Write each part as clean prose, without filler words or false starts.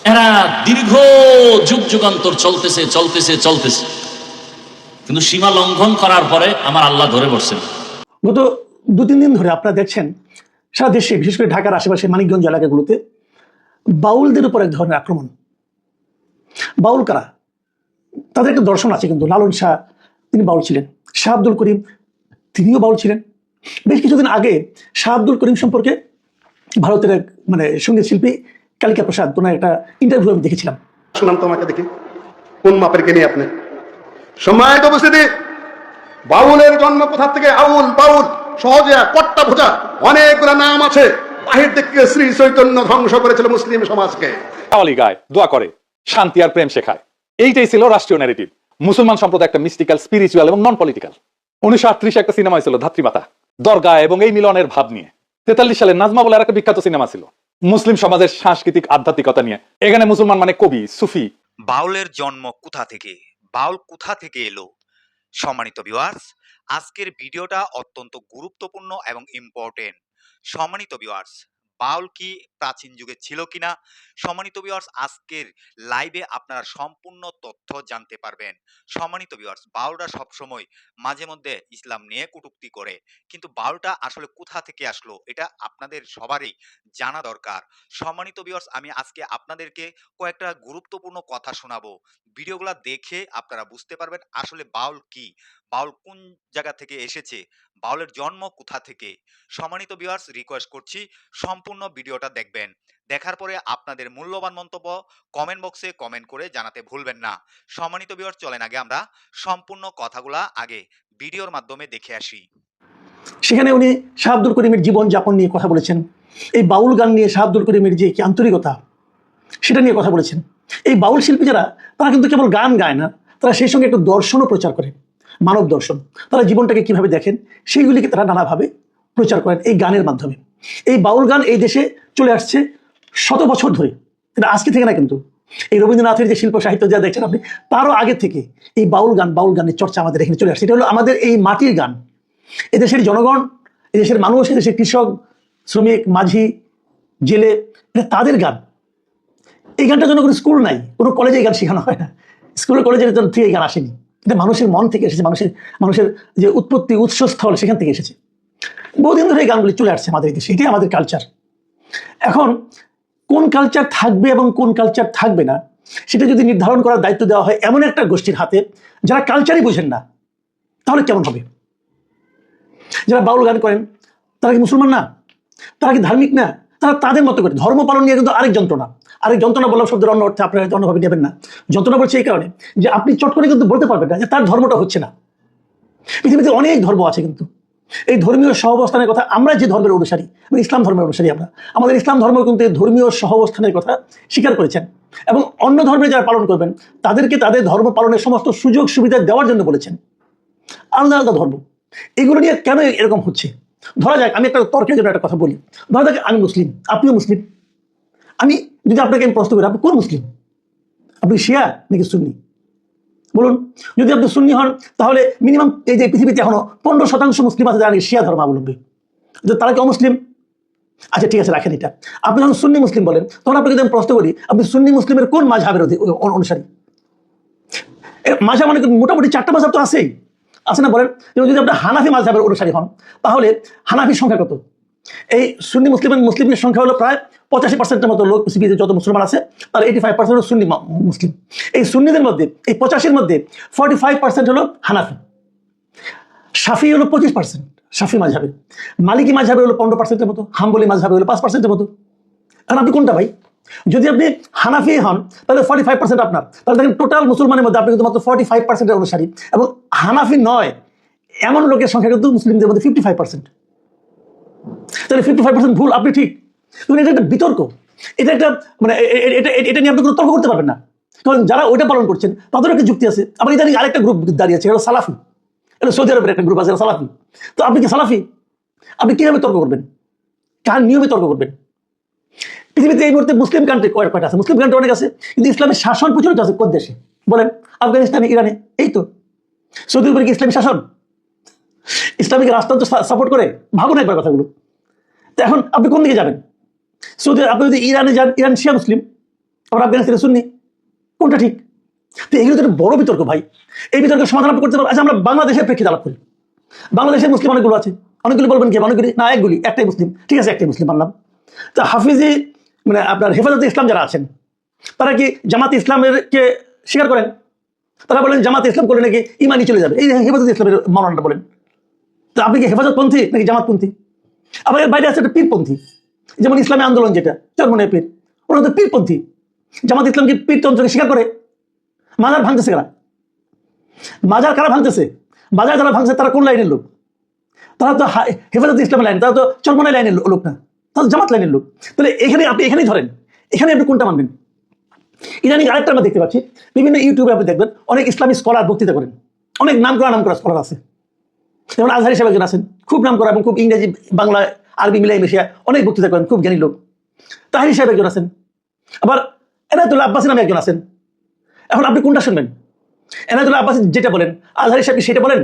এরা দীর্ঘ যুগ যুগান্তর চলতেছে চলতেছে চলতেছে, কিন্তু সীমা লঙ্ঘন করার পরে আমার আল্লাহ ধরে বসছেন। গত 2-3 দিন ধরে আপনারা দেখছেন সারা দেশে, বিশেষ করে ঢাকার আশেপাশে মানিকগঞ্জ এলাকাগুলোতে বাউলদের উপর এক ধরনের আক্রমণ। বাউল কারা? তাদের একটা দর্শন আছে, কিন্তু লালন শাহ তিনি বাউল ছিলেন, শাহ আব্দুল করিম তিনিও বাউল ছিলেন। বেশ কিছুদিন আগে শাহ আব্দুল করিম সম্পর্কে ভারতের এক সঙ্গীত শিল্পী কালিকা প্রসাদ ওনার একটা ইন্টারভিউ আমি দেখেছিলাম। শুনলাম তোমাকে দেখি কোন মাপের জ্ঞানী আপনি। সম্মানিত উপস্থিতি, বাউলের জন্ম কোথা থেকে? আউল বাউল সহজে কট্টা ভোজা অনেকগুলো নাম আছে। বাহির থেকে শ্রী চৈতন্য ধ্বংস করেছিল মুসলিম সমাজকে। কাওয়ালি গায়, দোয়া করে, শান্তি আর প্রেম শেখায়, এইটাই ছিল রাষ্ট্রীয় ন্যারেটিভ। মুসলমান সম্প্রদায় একটা মিস্টিক্যাল, স্পিরিচুয়াল এবং নন পলিটিক্যাল। 1938 একটা সিনেমা ছিল ধাত্রীমাতা, দরগা এবং এই মিলনের ভাব নিয়ে। 43 সালে নাজমা বলে একটা বিখ্যাত সিনেমা ছিল মুসলিম সমাজের সাংস্কৃতিক আধ্যাত্মিকতা নিয়ে। এখানে মুসলমান মানে কবি, সুফি। বাউলের জন্ম কোথা থেকে, বাউল কোথা থেকে এলো? সম্মানিত ভিউয়ার্স, আজকের ভিডিওটা অত্যন্ত গুরুত্বপূর্ণ এবং ইম্পর্টেন্ট। সম্মানিত ভিউয়ার্স, বাউল কি প্রাচীন যুগে ছিল কিনা? সম্মানিত ভিউয়ার্স, আজকের লাইভে আপনারা সম্পূর্ণ তথ্য জানতে পারবেন। সম্মানিত ভিউয়ার্স, বাউলরা সবসময় মাঝে মধ্যে ইসলাম নিয়ে কটূক্তি করে, কিন্তু বাউলটা আসলে কোথা থেকে আসলো এটা আপনাদের সবারই জানা দরকার। সম্মানিত ভিউয়ার্স, আমি আজকে আপনাদেরকে কয়েকটা গুরুত্বপূর্ণ কথা শোনাবো। ভিডিওগুলো দেখে আপনারা বুঝতে পারবেন আসলে বাউল কি, বাউল কোন জায়গা থেকে এসেছে, বাউলের জন্ম কোথা থেকে। সম্মানিত ভিউয়ার্স, রিকোয়েস্ট করছি সম্পূর্ণ ভিডিওটা দেখবেন। দেখার পরে আপনাদের মূল্যবান মন্তব্য কমেন্ট বক্সে কমেন্ট করে জানাতে ভুলবেন না। সম্মানিত ভিউয়ার্স, চলেন আগে আমরা সম্পূর্ণ কথাগুলা আগে ভিডিওর মাধ্যমে দেখে আসি। সেখানে উনি শাহ আব্দুল করিমের জীবন যাপন নিয়ে কথা বলেছেন। এই বাউল গান নিয়ে শাহ আব্দুল করিমের যে কি আন্তরিকতা, সেটা নিয়ে কথা বলেছেন। এই বাউল শিল্পী যারা, তারা কিন্তু কেবল গান গায় না, তারা সেই সঙ্গে একটু দর্শনও প্রচার করেন, মানব দর্শন। তারা জীবনটাকে কিভাবে দেখেন সেইগুলিকে তারা নানাভাবে প্রচার করেন এই গানের মাধ্যমে। এই বাউল গান এই দেশে চলে আসছে শত বছর ধরে, এটা আজকে থেকে না। কিন্তু এই রবীন্দ্রনাথের যে শিল্প সাহিত্য যা দেখছেন আপনি, তারও আগে থেকে এই বাউল গানের চর্চা আমাদের এখানে চলে আসছে। এটা হলো আমাদের এই মাটির গান। এদেশের জনগণ, এদেশের মানুষ, এদেশের কৃষক, শ্রমিক, মাঝি, জেলে, এটা তাদের গান। এই গানটার জন্য কোনো স্কুল নাই, কোনো কলেজে এই গান শেখানো হয় না, স্কুলে কলেজের জন্য থেকে এই গান আসেনি। এটা মানুষের মন থেকে এসেছে, মানুষের যে উৎপত্তি উৎসস্থল সেখান থেকে এসেছে। বহুদিন ধরে এই গানগুলি চলে আসছে আমাদের দেশে, এটাই আমাদের কালচার। এখন কোন কালচার থাকবে এবং কোন কালচার থাকবে না, সেটা যদি নির্ধারণ করার দায়িত্ব দেওয়া হয় এমন একটা গোষ্ঠীর হাতে যারা কালচারই বুঝেন না, তাহলে কেমন হবে? যারা বাউল গান করেন তারা কি মুসলমান না? তারা কি ধার্মিক না? তারা তাদের মতো করে ধর্ম পালন নিয়ে কিন্তু আরেক যন্ত্রণা বললাম শব্দের অন্য অর্থে আপনারা অন্যভাবে নেবেন না। যন্ত্রণা বলছে এই কারণে যে আপনি চট করে কিন্তু বলতে পারবেন না যে তার ধর্মটা হচ্ছে না। পৃথিবীতে অনেক ধর্ম আছে, কিন্তু এই ধর্মীয় সহাবস্থানের কথা, আমরা যে ধর্মের অনুসারী, ইসলাম ধর্মের অনুসারী, আমাদের ইসলাম ধর্ম কিন্তু এই ধর্মীয় সহাবস্থানের কথা স্বীকার করেছেন এবং অন্য ধর্মে যারা পালন করবেন তাদেরকে তাদের ধর্ম পালনের সমস্ত সুযোগ সুবিধা দেওয়ার জন্য বলেছেন। আলাদা আলাদা ধর্ম, এগুলো নিয়ে কেন এরকম হচ্ছে? ধরা যাক আমি একটা তর্কের জন্য একটা কথা বলি। ধরা যাক আমি মুসলিম, আপনিও মুসলিম। আমি যদি আপনাকে প্রশ্ন করি আপনি কোন মুসলিম? আপনি শিয়া নাকি সুন্নি? বলুন। যদি আপনি সুন্নি হন তাহলে মিনিমাম এই যে পৃথিবীতে এখনো 15% মুসলিম আছে যারা শিয়া ধর্মাবলম্বী, তারা কি অমুসলিম? আচ্ছা ঠিক আছে, রাখেন এটা। আপনি যখন সুন্নি মুসলিম বলেন তখন আপনাকে যদি আমি প্রশ্ন করি আপনি সুন্নি মুসলিমের কোন মাযহাবের অনুসারী? মাযহাব মানে মোটামুটি 4টা মাযহাব তো আছেই, আছে না? বলেন। যদি আপনি হানাফি মাযহাবের অনুসারী হন তাহলে হানাফির সংখ্যা কত? এই সুন্নি মুসলিমের সংখ্যা হলো প্রায় 85%-এর মতো লোক। পৃথিবীতে যত মুসলমান আছে তার 85% হলো সুন্নি মুসলিম। এই সুন্নিদের মধ্যে, এই 85-এর মধ্যে 45% হলো হানাফি, শাফি হলো 25% শাফি মাযহাবের, মালিকি মাযহাবের হলো 15%-এর মতো, হাম্বলি মাযহাবের হলো 5%-এর মতো। এখন আপনি কোনটা ভাই? যদি আপনি হানাফি হন তাহলে 45% আপনার, তাহলে দেখেন টোটাল মুসলমানের মধ্যে আপনি কিন্তু মাত্র 45%-এর অনুসারী, এবং হানাফি নয় এমন লোকের সংখ্যা কিন্তু মুসলিমদের মধ্যে 55%। তাহলে 55% ভুল, আপনি ঠিক। কিন্তু এটা একটা বিতর্ক, এটা একটা এটা নিয়ে আপনি কোনো তর্ক করতে পারবেন না, কারণ যারা ওইটা পালন করছেন তাদেরও একটা যুক্তি আছে। আবার ইদানিং আরেকটা গ্রুপ দাঁড়িয়েছে, এটা সালাফি, এটা সৌদি আরবের একটা গ্রুপ আছে সালাফি। তো আপনি কি সালাফি? আপনি কিভাবে তর্ক করবেন? কার নিয়মে তর্ক করবেন? পৃথিবীতে এই মুহূর্তে মুসলিম কান্ট্রি কয়টা আছে? মুসলিম কান্ট্রি অনেক আছে, কিন্তু ইসলামের শাসন প্রচলিত আছে কোন দেশে বলেন? আফগানিস্তানে, ইরানে, এই তো। সৌদি আরবে কি ইসলামী শাসন? ইসলামিক রাষ্ট্রতন্ত্র সাপোর্ট করে? ভাবুন একবার কথাগুলো। তো এখন আপনি কোন দিকে যাবেন? সৌদি, আপনি যদি ইরানে যান, ইরান শিয়া মুসলিম, আবার আফগানিস্তানে সুন্নি, কোনটা ঠিক? তো এগুলো তো একটা বড় বিতর্ক ভাই। এই বিতর্কের সমাধান আপনি করতে পারবেন। আচ্ছা, আমরা বাংলাদেশের প্রেক্ষিতে আলাপ করি। বাংলাদেশের মুসলিম অনেকগুলো আছে, অনেকগুলি বলবেন কি অনেকগুলি না, একটাই মুসলিম, ঠিক আছে একটাই মুসলিম মানলাম। তা হাফিজি মানে আপনার হেফাজতে ইসলাম যারা আছেন তারা কি জামাত ইসলামের কে স্বীকার করেন? তারা বলেন জামাত ইসলাম করলে নাকি ইমানি চলে যাবে, এই হেফাজত ইসলামের মাওলানাটা বলেন। তো আপনি কি হেফাজতপন্থী নাকি জামাতপন্থী? আবার এর বাইরে আছে একটা পীরপন্থী, যেমন ইসলামী আন্দোলন যেটা চরমনের পীর, ওরা তো পীরপন্থী। জামাত ইসলাম কি পীরতন্ত্রকে স্বীকার করে? মাজার ভাঙতেছে কারা? মাজার কারা ভাঙতেছে? বাজার যারা ভাঙছে তারা কোন লাইনের লোক? তারা তো হেফাজত ইসলামের লাইন, তারা তো চরমনের লাইনের লোক না, তারা তো জামাত লাইনের লোক। তাহলে এখানে আপনি এখানেই ধরেন, এখানে আপনি কোনটা মানবেন? ইদানিং আরেকটা আমরা দেখতে পাচ্ছি, বিভিন্ন ইউটিউবে আপনি দেখবেন অনেক ইসলামী স্কলার বক্তৃতা করেন, অনেক নাম করা স্কলার আছে। যেমন আজহারি সাহেব একজন আছেন, খুব নাম করা এবং খুব ইংরেজি বাংলা আরবি মিলাই মিশিয়ে অনেক বক্তৃতা করেন, খুব জ্ঞানী লোক। তাহিরি সাহেব একজন আছেন, আবার এনায়েতুল্লাহ আব্বাসী নামে একজন আছেন। এখন আপনি কোনটা শুনবেন? এনায়েতুল্লাহ আব্বাসী যেটা বলেন, আজহারি সাহেব সেটা বলেন?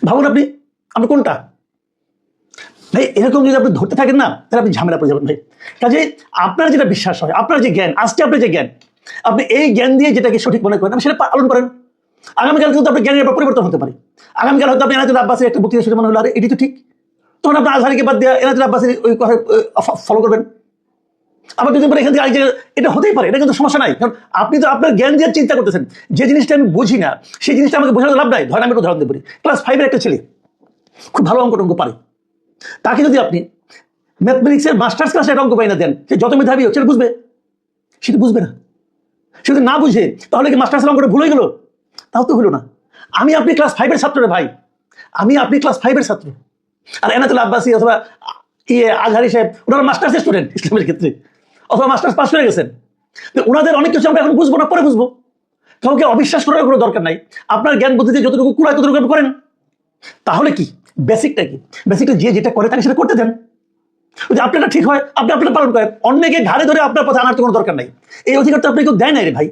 ভাবুন আপনি কোনটা? ভাই এরকম যদি আপনি ধরতে থাকেন না, তাহলে আপনি ঝামেলা পড়ে যাবেন ভাই। কাজে আপনার যেটা বিশ্বাস হয়, আপনার যে জ্ঞান, আজকে আপনার যে জ্ঞান, আপনি এই জ্ঞান দিয়ে যেটাকে সঠিক মনে করেন আপনি সেটা পালন করেন। আগামীকাল কিন্তু আপনার জ্ঞানের পরিবর্তন হতে পারে। আগামীকাল হয়তো আপনি এনায়েতুল্লাহ আব্বাসীর একটা বক্তৃতা শুনে মনে হলো আরে এটি তো ঠিক, তখন আপনার আজহারিকে বাদ দিয়ে এনায়েতুল্লাহ আব্বাসীর ওই কথা ফলো করবেন। আবার যদি এখান থেকে এটা হতেই পারে, এটা কিন্তু সমস্যা নাই, কারণ আপনি তো আপনার জ্ঞান দিয়ে চিন্তা করতেছেন। যে জিনিসটা আমি বুঝি না সেই জিনিসটা আমাকে বোঝাতে লাভ নাই। ধরেন আমি একটা উদাহরণ দেবো, ক্লাস 5-এর একটা ছেলে খুব ভালো অঙ্ক টঙ্ক পারে, তাকে যদি আপনি ম্যাথমেটিক্সের মাস্টার্স ক্লাসে একটা অঙ্ক পাই না দেন, সে যত মেধাবী হোক সেটা বুঝবে? সেটা বুঝবে না। সে যদি না বুঝে তাহলে কি মাস্টার্সের অঙ্কটা ভুলে গেল? তাও তো হলো না। আপনি ক্লাস 5-এর ছাত্র রে ভাই, আপনি ক্লাস 5-এর ছাত্র। আর এনায়েতুল্লাহ আব্বাসী অথবা আজহারি সাহেব ওনারা মাস্টার্সের স্টুডেন্ট ইসলামের ক্ষেত্রে, অথবা মাস্টার্স পাস করে গেছেন। ওনাদের অনেক কিছু আমরা এখন বুঝবো না, পরে বুঝবো। কাউকে অবিশ্বাস করার কোনো দরকার নাই। আপনার জ্ঞান বুদ্ধিতে যতটুকু কুলায় ততটুকু আপনি করেন। তাহলে কি বেসিকটা কি? বেসিকটা যে যেটা করে তাকে সেটা করতে দেন। আপনারটা ঠিক হয় আপনি আপনারটা পালন করেন, অন্যকে ঘাড়ে ধরে আপনার পথে আনার তো কোনো দরকার নাই। এই অধিকার তো আপনি কেউ দেয় নাই রে ভাই,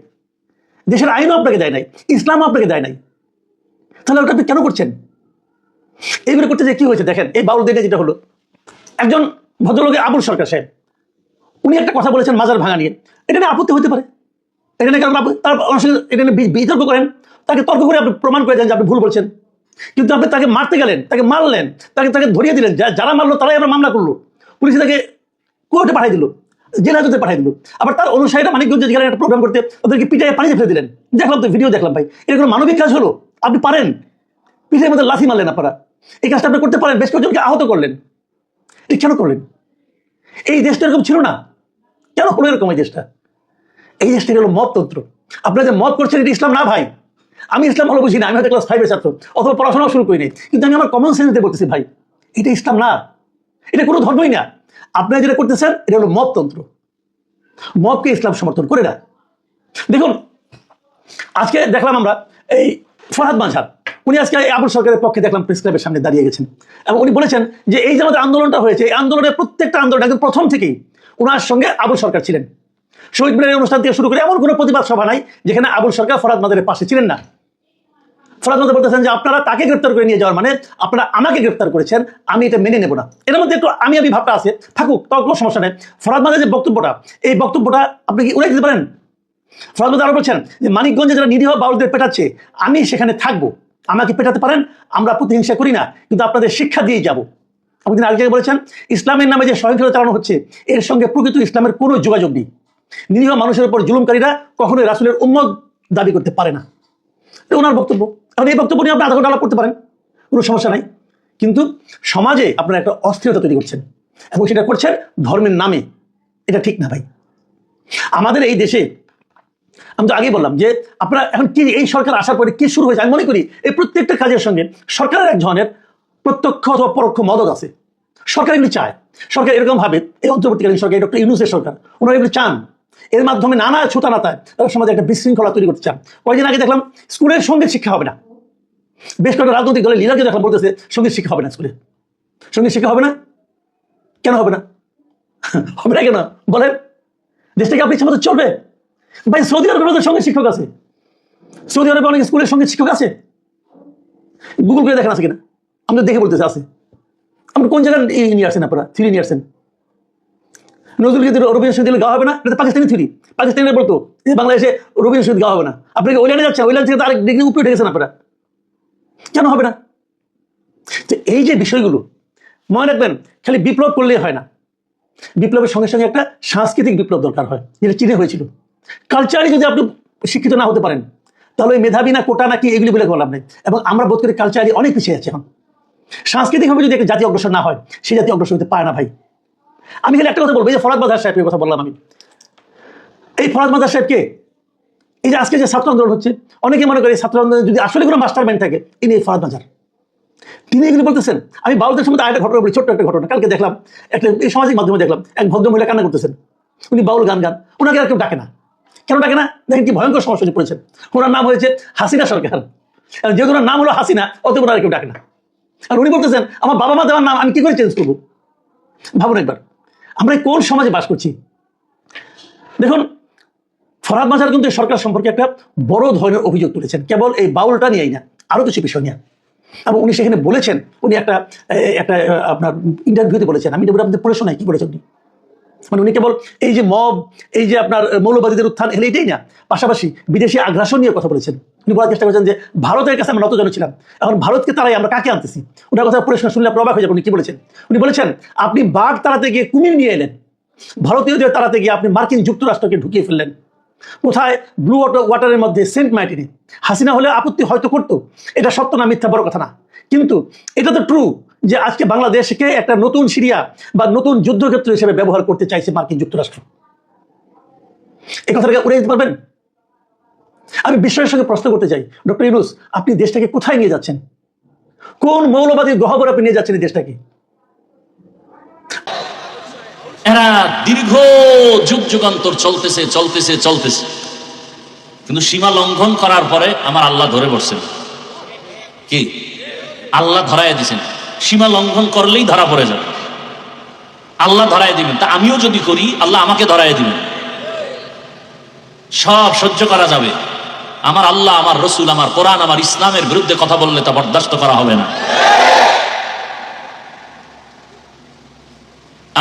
দেশের আইনও আপনাকে দেয় নাই, ইসলামও আপনাকে দেয় নাই। তাহলে ওটা আপনি কেন করছেন? এইগুলো করতে যে কি হয়েছে দেখেন, এই বাউল দিনে যেটা হলো, একজন ভদ্রলোকের আবুল সরকার সাহেব উনি একটা কথা বলেছেন মাজার ভাঙা নিয়ে, এটা নিয়ে আপত্তি হতে পারে, এটা নিয়ে কারণ তার এটা নিয়ে বিতর্ক করেন, তাকে তর্ক করে আপনি প্রমাণ করে দেন যে আপনি ভুল বলছেন। কিন্তু আপনি তাকে মারতে গেলেন, তাকে মারলেন, তাকে ধরিয়ে দিলেন, যারা মারলো তারাই আবার মামলা করলো, পুলিশে তাকে কোর্টে পাঠিয়ে দিল, জেল হাজতে পাঠিয়ে দিল। আবার তার অনুসারীরা মানিকগঞ্জে গেলেন একটা প্রোগ্রাম করতে, তাদেরকে পিটাইয়ে পানিতে ফেলে দিলেন। দেখলাম তো ভিডিও দেখলাম ভাই, এটা কোনো মানবিক কাজ হলো? আপনি পারেন, পিঠের মধ্যে লাথি মারলেন আপনারা, এই কাজটা আপনি করতে পারেন, বেশ কয়েকজনকে আহত করলেন। এটা কেন করলেন? এই দেশটা এরকম ছিল না, কেন হলো এরকম? এই দেশটা হলো মততন্ত্র। আপনারা যে মত করছেন এটা ইসলাম না ভাই। আমি ইসলাম ভালো বুঝি না, আমি হয়তো ক্লাস 5-এর ছাত্র অথবা পড়াশোনাও শুরু করিনি, কিন্তু আমি আমার কমন সেন্স দিয়ে বলতেছি ভাই, এটা ইসলাম না, এটা কোনো ধর্মই না। আপনারা যেটা করতেছেন এটা হলো মততন্ত্র। মতকে ইসলাম সমর্থন করে না। দেখুন আজকে দেখলাম আমরা এই ফরহাদ মাঝহার, উনি আজকে আবুল সরকারের পক্ষে দেখলাম প্রেস ক্লাবের সামনে দাঁড়িয়ে গেছেন এবং উনি বলেছেন যে এই যে আমাদের আন্দোলনটা হয়েছে, এই আন্দোলনের প্রত্যেকটা আন্দোলন একদম প্রথম থেকেই ওনার সঙ্গে আবুল সরকার ছিলেন। শহীদ মিনারের অনুষ্ঠান থেকে শুরু করে এমন কোনো প্রতিবাদ সভা নাই যেখানে আবুল সরকার ফরহাদ মাঝহারের পাশে ছিলেন না। ফরহাদ মাঝহার বলতেছেন যে আপনারা তাকে গ্রেপ্তার করে নিয়ে যাওয়ার মানে আপনারা আমাকে গ্রেপ্তার করেছেন, আমি এটা মেনে নেব না। এর মধ্যে একটু আমি ভাবটা আছে, থাকুক, তাও কোনো সমস্যা নেই। ফরহাদ মাঝহারের যে বক্তব্যটা, এই বক্তব্যটা আপনি কি উড়াই দিতে পারেন? ফরহাদ মাঝহার আরো বলছেন যে মানিকগঞ্জে যারা নিরীহ বাউলদের পেটাচ্ছে আমি সেখানে থাকবো, আমাকে পেটাতে পারেন, আমরা প্রতিহিংসা করি না, কিন্তু আপনাদের শিক্ষা দিয়ে যাবো। আপনি আরেক জায়গায় বলেছেন ইসলামের নামে যে সহিংসতা চালানো হচ্ছে এর সঙ্গে প্রকৃত ইসলামের কোনো যোগাযোগ নেই। নিরীহ মানুষের উপর জুলুমকারীরা কখনোই রাসূলের উম্মত দাবি করতে পারে না। এটা ওনার বক্তব্য। এখন এই বক্তব্য নিয়ে আপনি আধা ঘন্টা আলাপ করতে পারেন, কোনো সমস্যা নাই। কিন্তু সমাজে আপনারা একটা অস্থিরতা তৈরি করছেন এবং সেটা করছেন ধর্মের নামে। এটা ঠিক না ভাই। আমাদের এই দেশে আমি তো আগেই বললাম যে আপনারা এখন কি এই সরকার আসার পরে কি শুরু হয়েছে, আমি মনে করি এই প্রত্যেকটা কাজের সঙ্গে সরকারের এক ধরনের প্রত্যক্ষ অথবা পরোক্ষ মদত আছে। সরকার এগুলি চায়, সরকার এরকম ভাবে এই অন্তর্বর্তীকালীন সরকার ডক্টর ইউনূসের সরকার ওনারা এগুলি চান, এর মাধ্যমে নানা ছুটানাতায় তারা সমাজে একটা বিশৃঙ্খলা তৈরি করতে চান। কয়েকদিন আগে দেখলাম স্কুলের সঙ্গীত শিক্ষা হবে না, বেশ কয়েকটা রাজনৈতিক দলের লিডারকে দেখলাম বলতেছে সঙ্গীত শিক্ষা হবে না, স্কুলে সঙ্গীত শিক্ষা হবে না। কেন হবে না? হবে না কেন বলেন? দেশটাকে আপনি ইচ্ছা মতো চলবে? ভাই সৌদি আরবের সঙ্গীত শিক্ষক আছে, সৌদি আরবে অনেক স্কুলের সঙ্গীত শিক্ষক আছে, গুগল করে দেখেন আছে কিনা, আমরা দেখে বলতেছে আছে। আপনি কোন জায়গায় নিয়ে আসছেন, আপনারা ফিরে নিয়ে আসছেন? নজরুলগীতি রবীন্দ্র সঙ্গীত গাওয়া হবে না, এটা তো পাকিস্তানি থিওরি। পাকিস্তানিরা বলতো যে বাংলাদেশে রবীন্দ্র সঙ্গীত গাওয়া হবে না, আপনি কি ওইলানে যাচ্ছেন? ওইলান থেকে তো আরেক ডিগ্রি উপরে উঠে গেছেন আপনারা, কেন হবে না? তো এই যে বিষয়গুলো মনে রাখবেন, খালি বিপ্লব করলেই হয় না, বিপ্লবের সঙ্গে সঙ্গে একটা সাংস্কৃতিক বিপ্লব দরকার হয়, যেটা চীনে হয়েছিল। কালচারে যদি আপনি শিক্ষিত না হতে পারেন, তাহলে ওই মেধাবী না কোটা নাকি এগুলি বলে কোনো লাভ নেই। এবং আমরা বোধ করি কালচারে অনেক পিছিয়ে আছে এখন। সাংস্কৃতিকভাবে যদি একটা জাতি অগ্রসর না হয়, সেই জাতি অগ্রসর হতে পারে না ভাই। আমি খালি একটা কথা বলবো, এই যে ফরাদ মাজার সাহেবের কথা বললাম আমি, এই ফরাদ মাজার সাহেবকে, এই যে আজকে যে ছাত্র আন্দোলন হচ্ছে, অনেকে মনে করে ছাত্র আন্দোলনে যদি আসলে কোনো মাস্টার মাইন্ড থাকে, ইনি এই ফরাদ মাজার, তিনি এগুলো বলতেছেন। আমি বাউলদের সম্বন্ধে আরেকটা ঘটনা বলি, ছোট্ট একটা ঘটনা। কালকে দেখলাম একটা এই সামাজিক মাধ্যমে দেখলাম এক ভদ্রমহিলা কান্না করতেছেন, উনি বাউল গান গান, ওনাকে আর কেউ ডাকে না। কেন ডাকে না? দেখেন কি ভয়ঙ্কর সমস্যা পড়েছেন। ওনার নাম হয়েছে হাসিনা সরকার, যেহেতু ওনার নাম হলো হাসিনা, অত ওনার কেউ ডাকে না। আর উনি বলতেছেন আমার বাবা মা দেওয়ার নাম আমি কি করে চেঞ্জ করবো? ভাবুন একবার, আমরা কোন সমাজে বাস করছি? দেখুন, ফরহাদ মাজার কিন্তু সরকার সম্পর্কে একটা বড় ধরনের অভিযোগ তুলেছেন, কেবল এই বাউলটা নিয়েই না, আরো কিছু বিষয় নিয়ে। এবং উনি সেখানে বলেছেন, উনি একটা আপনার ইন্টারভিউতে বলেছেন, আমি আপনাদের পড়ে শোনাই কি বলেছেন উনি। মানে উনি কেবল এই যে মব, এই যে আপনার মৌলবাদীদের উত্থান, এটাই না, পাশাপাশি বিদেশি আগ্রাসন নিয়ে কথা বলেছেন। উনি বলার চেষ্টা করেছেন যে ভারতের কাছে আমরা নতজন ছিলাম, এখন ভারতকে তারাই আমরা কাকে আনতেছি। ওনার কথা পড়ে শুনলে আপনি অবাক হয়ে যাবেন। উনি কি বলেছেন? উনি বলেছেন আপনি বাঘ তাড়াতে গিয়ে কুমির নিয়ে এলেন, ভারতীয়দের তাড়াতে গিয়ে আপনি মার্কিন যুক্তরাষ্ট্রকে ঢুকিয়ে ফেললেন। কোথায়? ব্লু ওয়াটারের মধ্যে সেন্ট মার্টিনে। হাসিনা হলে আপত্তি হয়তো করতো, এটা সত্য না মিথ্যা বড় কথা না, কিন্তু এটা তো ট্রু যে আজকে বাংলাদেশকে একটা নতুন সিরিয়া বা নতুন যুদ্ধক্ষেত্র হিসেবে ব্যবহার করতে চাইছে মার্কিন যুক্তরাষ্ট্র। এই কথাটাকে উড়িয়ে দিতে পারবেন? আমি বিশ্বের সঙ্গে প্রশ্ন করতে চাই, ডক্টর ইউনূস, আপনি দেশটাকে কোথায় নিয়ে যাচ্ছেন? কোন মৌলবাদীর গহ্বরে আপনি নিয়ে যাচ্ছেন এই দেশটাকে? এরা দীর্ঘ যুগ যুগান্তর চলতেছে চলতেছে চলতেছে, কিন্তু সীমা লঙ্ঘন করার পরে আমার আল্লাহ ধরে বসছেন। কি? আল্লাহ ধরায় দিছেন। সীমা লঙ্ঘন করলেই ধরা পড়ে যাবে, আল্লাহ ধরায় দিবেন। তা আমিও যদি করি, আল্লাহ আমাকে ধরায় দিবেন। সব সহ্য করা যাবে, আমার আল্লাহ, আমার রসুল, আমার কোরআন, আমার ইসলামের বিরুদ্ধে কথা বললে তা বরদাস্ত করা হবে না।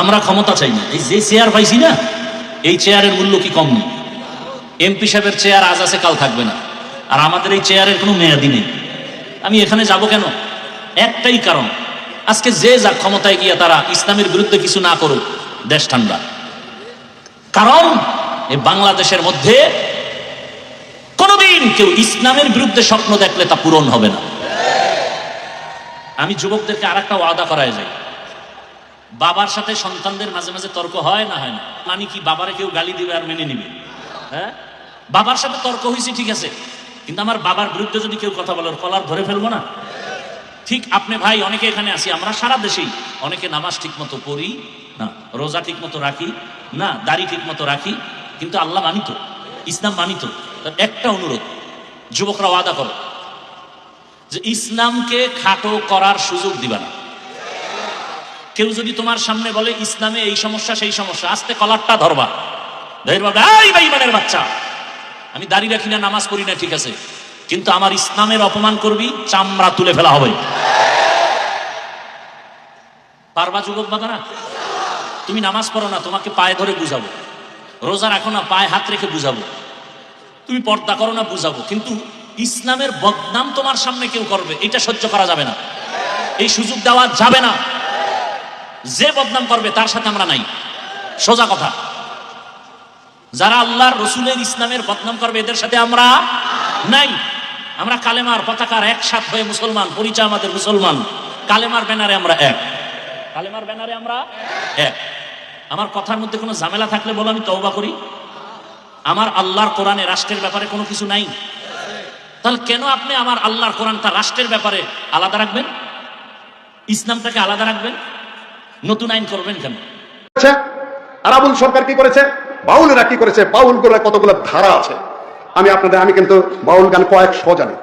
আমরা ক্ষমতা চাই না। এই যে চেয়ার পাইছি না, এই চেয়ারের মূল্য কি কম নেই? এমপি সাহেবের চেয়ার আজ আছে কাল থাকবে না, আর আমাদের এই চেয়ারের কোনো মেয়াদি নেই। আমি এখানে যাব কেন? একটাই কারণ, আজকে যে যা ক্ষমতায় গিয়ে তারা ইসলামের বিরুদ্ধে কিছু না করুক, দেশ ঠান্ডা। কারণ এই বাংলাদেশের মধ্যে কোনোদিন কেউ ইসলামের বিরুদ্ধে স্বপ্ন দেখলে তা পূরণ হবে না। আমি যুবকদেরকে আর একটা ওয়াদা করায় যাই, বাবার সাথে সন্তানদের মাঝে মাঝে তর্ক হয় না? হয় না। মানে কি বাবারে কেউ গালি দিবে আর মেনে নিবে? হ্যাঁ, বাবার সাথে তর্ক হয়েছে ঠিক আছে, কিন্তু আমার বাবার বিরুদ্ধে যদি কেউ কথা বলে কলার ধরে ফেলবো না? ঠিক আপনি ভাই, অনেকে এখানে আসি, আমরা সারা দেশেই অনেকে নামাজ ঠিক মতো পড়ি না, রোজা ঠিক মতো রাখি না, দাড়ি ঠিক মতো রাখি, কিন্তু আল্লাহ মানিত, ইসলাম মানিত। একটা অনুরোধ, যুবকরা ওয়াদা করো যে ইসলামকে খাটো করার সুযোগ দিবা না। কেউ যদি তোমার সামনে বলে ইসলামে এই সমস্যা সেই সমস্যা, আস্তে কলারটা ধরবা, এই বেঈমানের বাচ্চা, আমি দাড়ি রাখি না, নামাজ পড়ি না, ঠিক আছে, কিন্তু আমার ইসলামের অপমান করবি, চামড়া তুলে ফেলা হবে। পারবা যুবক বাবারা? তুমি নামাজ পড়ো না, তোমাকে পায়ে ধরে বুঝাবো। রোজা রাখো না, পায়ে হাত রেখে বুঝাবো। তুমি পর্দা করো না, বুঝাবো। কিন্তু ইসলামের বদনাম তোমার সামনে কেউ করবে, এটা সহ্য করা যাবে না, এই সুযোগ দেওয়া যাবে না। যে বদনাম করবে তার সাথে আমরা নাই, সোজা কথা। যারা আল্লাহর রসুলের ইসলামের বদনাম করবে এদের সাথে আমরা নাই। আমরা কালেমার পতাকার একসাথ হয়ে মুসলমান, পরিচয় আমাদের মুসলমান, কালেমার ব্যানারে আমরা এক, কালেমার ব্যানারে আমরা এক। আমার কথার মধ্যে কোনো ঝামেলা থাকলে বলো, আমি তওবা করি। আমার আল্লাহর কোরআনে রাষ্ট্রের ব্যাপারে কোনো কিছু নাই, তাহলে কেন আপনি আমার আল্লাহর কোরআন তার রাষ্ট্রের ব্যাপারে আলাদা রাখবেন, ইসলামটাকে আলাদা রাখবেন, নতুন আইন করবেন কেন? আর আবুল সরকার কি করেছে, বাউলেরা কি করেছে, বাউল করে কতগুলো ধারা আছে। আমি কিন্তু বাউল গান কয়েকশো জানি।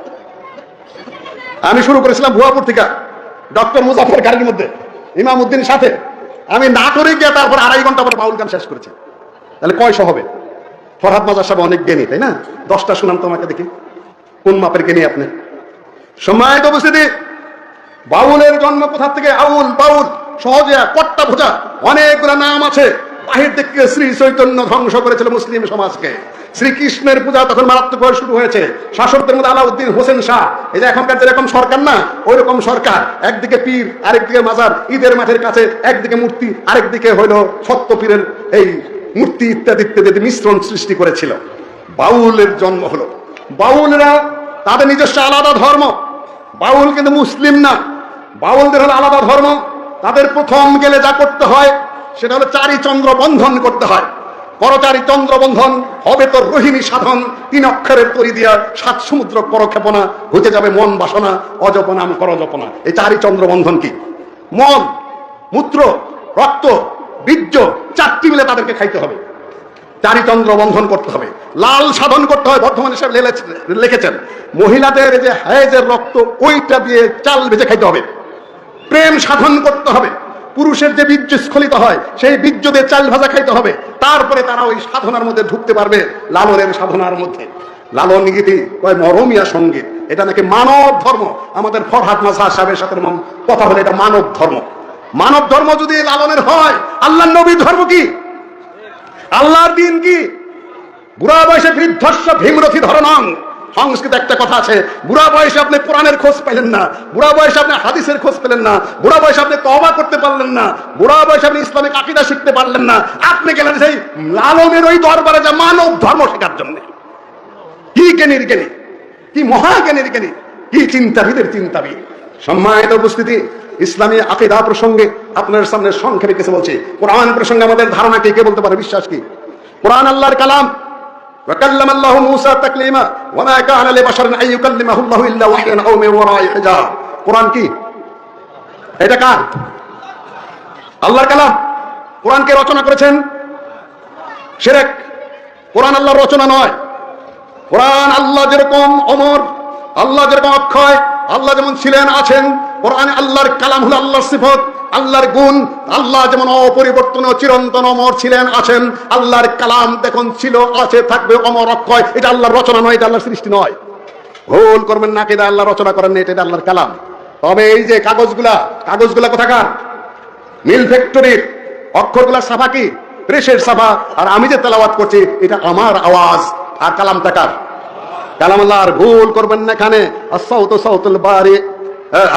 আমি শুরু করেছিলাম ভুয়াপুর থেকে, ডক্টর মুজাফর গাড়ির মধ্যে ইমাম উদ্দিনের সাথে। আমি না করে গিয়ে তারপর 2.5 ঘন্টা পরে বাউল গান শেষ করেছি। তাহলে কয়শো হবে? ফরহাদ মাজার সাহেব অনেক জ্ঞানী, তাই না? 10টা শুনান তোমাকে দেখি, কোন মাপের জ্ঞানী আপনি? সম্মানিত উপস্থিতি, বাউলের জন্ম কোথা থেকে? আউল, বাউল, সহজে, কট্টা ভোজা, অনেকগুলো নাম আছে। বাহির থেকে শ্রী চৈতন্য ধ্বংস করেছিল মুসলিম সমাজকে। শ্রীকৃষ্ণের পূজা তখন মারাত্মকভাবে শুরু হয়েছে। শাসকদের মধ্যে আলাউদ্দিন হোসেন শাহ, এই যে এখনকার যেরকম সরকার না, ওই রকম সরকার, একদিকে পীর, আরেকদিকে মাজার, ঈদের মাঠের কাছে একদিকে মূর্তি, আরেকদিকে হইল সত্য পীরের এই মূর্তি ইত্যাদি ইত্যাদি মিশ্রণ সৃষ্টি করেছিল। বাউলের জন্ম হলো। বাউলরা তাদের নিজস্ব আলাদা ধর্ম। বাউল কিন্তু মুসলিম না, বাউলদের হলো আলাদা ধর্ম। তাদের প্রথম গেলে যা করতে হয় সেটা হলো চারি চন্দ্র বন্ধন করতে হয়। করচারি চন্দ্র বন্ধন হবে তো রোহিণী সাধন, 3 অক্ষরের তরি দিয়া 7 সমুদ্র করক্ষেপণা, হতে যাবে মন বাসনা, অজপনাম করজপনা। এই চারি চন্দ্র বন্ধন কি? মল, মূত্র, রক্ত, বীর্য, 4টি মিলে তাদেরকে খাইতে হবে। চারি চন্দ্র বন্ধন করতে হবে, লাল সাধন করতে হয়। বর্ধমান সাহেব লিখেছেন মহিলাদের যে হায়েজের রক্ত, ওইটা দিয়ে চাল ভেজে খাইতে হবে। প্রেম সাধন করতে হবে। পুরুষের যে বীর্য স্খলিত হয় সেই বীর্য দিয়ে চাল ভাজা খাইতে হবে। তারপরে তারা ওই সাধনার মধ্যে ঢুকতে পারবে, লালনের সাধনার মধ্যে। লালন গীতি কয় মরমিয়া সঙ্গীত, এটা নাকি মানব ধর্ম। আমাদের ফরহাদ মাযহার সাহেবের সাথে কথা হলো এটা মানব ধর্ম। মানব ধর্ম যদি লালনের হয়, আল্লাহর নবীর ধর্ম কি? আল্লাহর দিন কি? বুড়া বয়সে বৃদ্ধস্ব ভীমরথী ধরনং। সংস্কৃত একটা কথা আছে, বুড়া বয়সে আপনি কোরআনের খোঁজ পেলেন না, বুড়া বয়সে আপনি হাদিসের খোঁজ পেলেন না, বুড়া বয়সে আপনি তওবা করতে পারলেন না, বুড়া বয়সে আপনি ইসলামিক আকীদা শিখতে পারলেন না, আপনি গেলেন সেই লালনের ওই দরবারে যা মানব ধর্ম শেখার জন্য। কি জ্ঞানীর জ্ঞানী, কি মহাজ্ঞানীর জ্ঞানী, কি চিন্তাবিদের চিন্তাবিদ। সম্মানিত উপস্থিতি, ইসলামী আকীদা প্রসঙ্গে আপনার সামনে সংক্ষেপে কিছু বলছি। কোরআন প্রসঙ্গে আমাদের ধারণা কি, কে বলতে পারে? বিশ্বাস কি? কোরআন আল্লাহর কালাম। وكلم الله موسى تكليما وما كان لبشر ان يكلمه الله الا وحيا او من وراء حجاب। কোরআন কি? এটা কার? আল্লাহর কালাম। কোরআনকে রচনা করেছেন শিরক। কোরআন আল্লাহর রচনা নয়। কোরআন আল্লাহ যেরকম অমর, আল্লাহ যেরকম অক্ষয়, আল্লাহ যেমন ছিলেন আছেন, কোরআনে আল্লাহর কালাম হলো আল্লাহর সিফত, আল্লাহর গুণ। আল্লাহ যেমন অপরিবর্তনীয়, চিরন্তন, অমর ছিলেন আছেন, আল্লাহর কালাম দেখুন ছিল, আছে, থাকবে, অমর, অক্ষয়। এটা আল্লাহর রচনা নয়, এটা আল্লাহর সৃষ্টি নয়। ভুল করবেন না, এটা আল্লাহ রচনা করেন না, এটা আল্লাহর কালাম। তবে এই যে কাগজগুলা কোথাকার? মিল ফ্যাক্টরির। অক্ষরগুলা সাফা কি? প্রেসের সাফা। আর আমি যে তেলাওয়াত করছি এটা আমার আওয়াজ। আর কালামটা কার? কালাম আল্লাহর। ভুল করবেন না এখানে। আস-সাউতু সাউতুল বারি,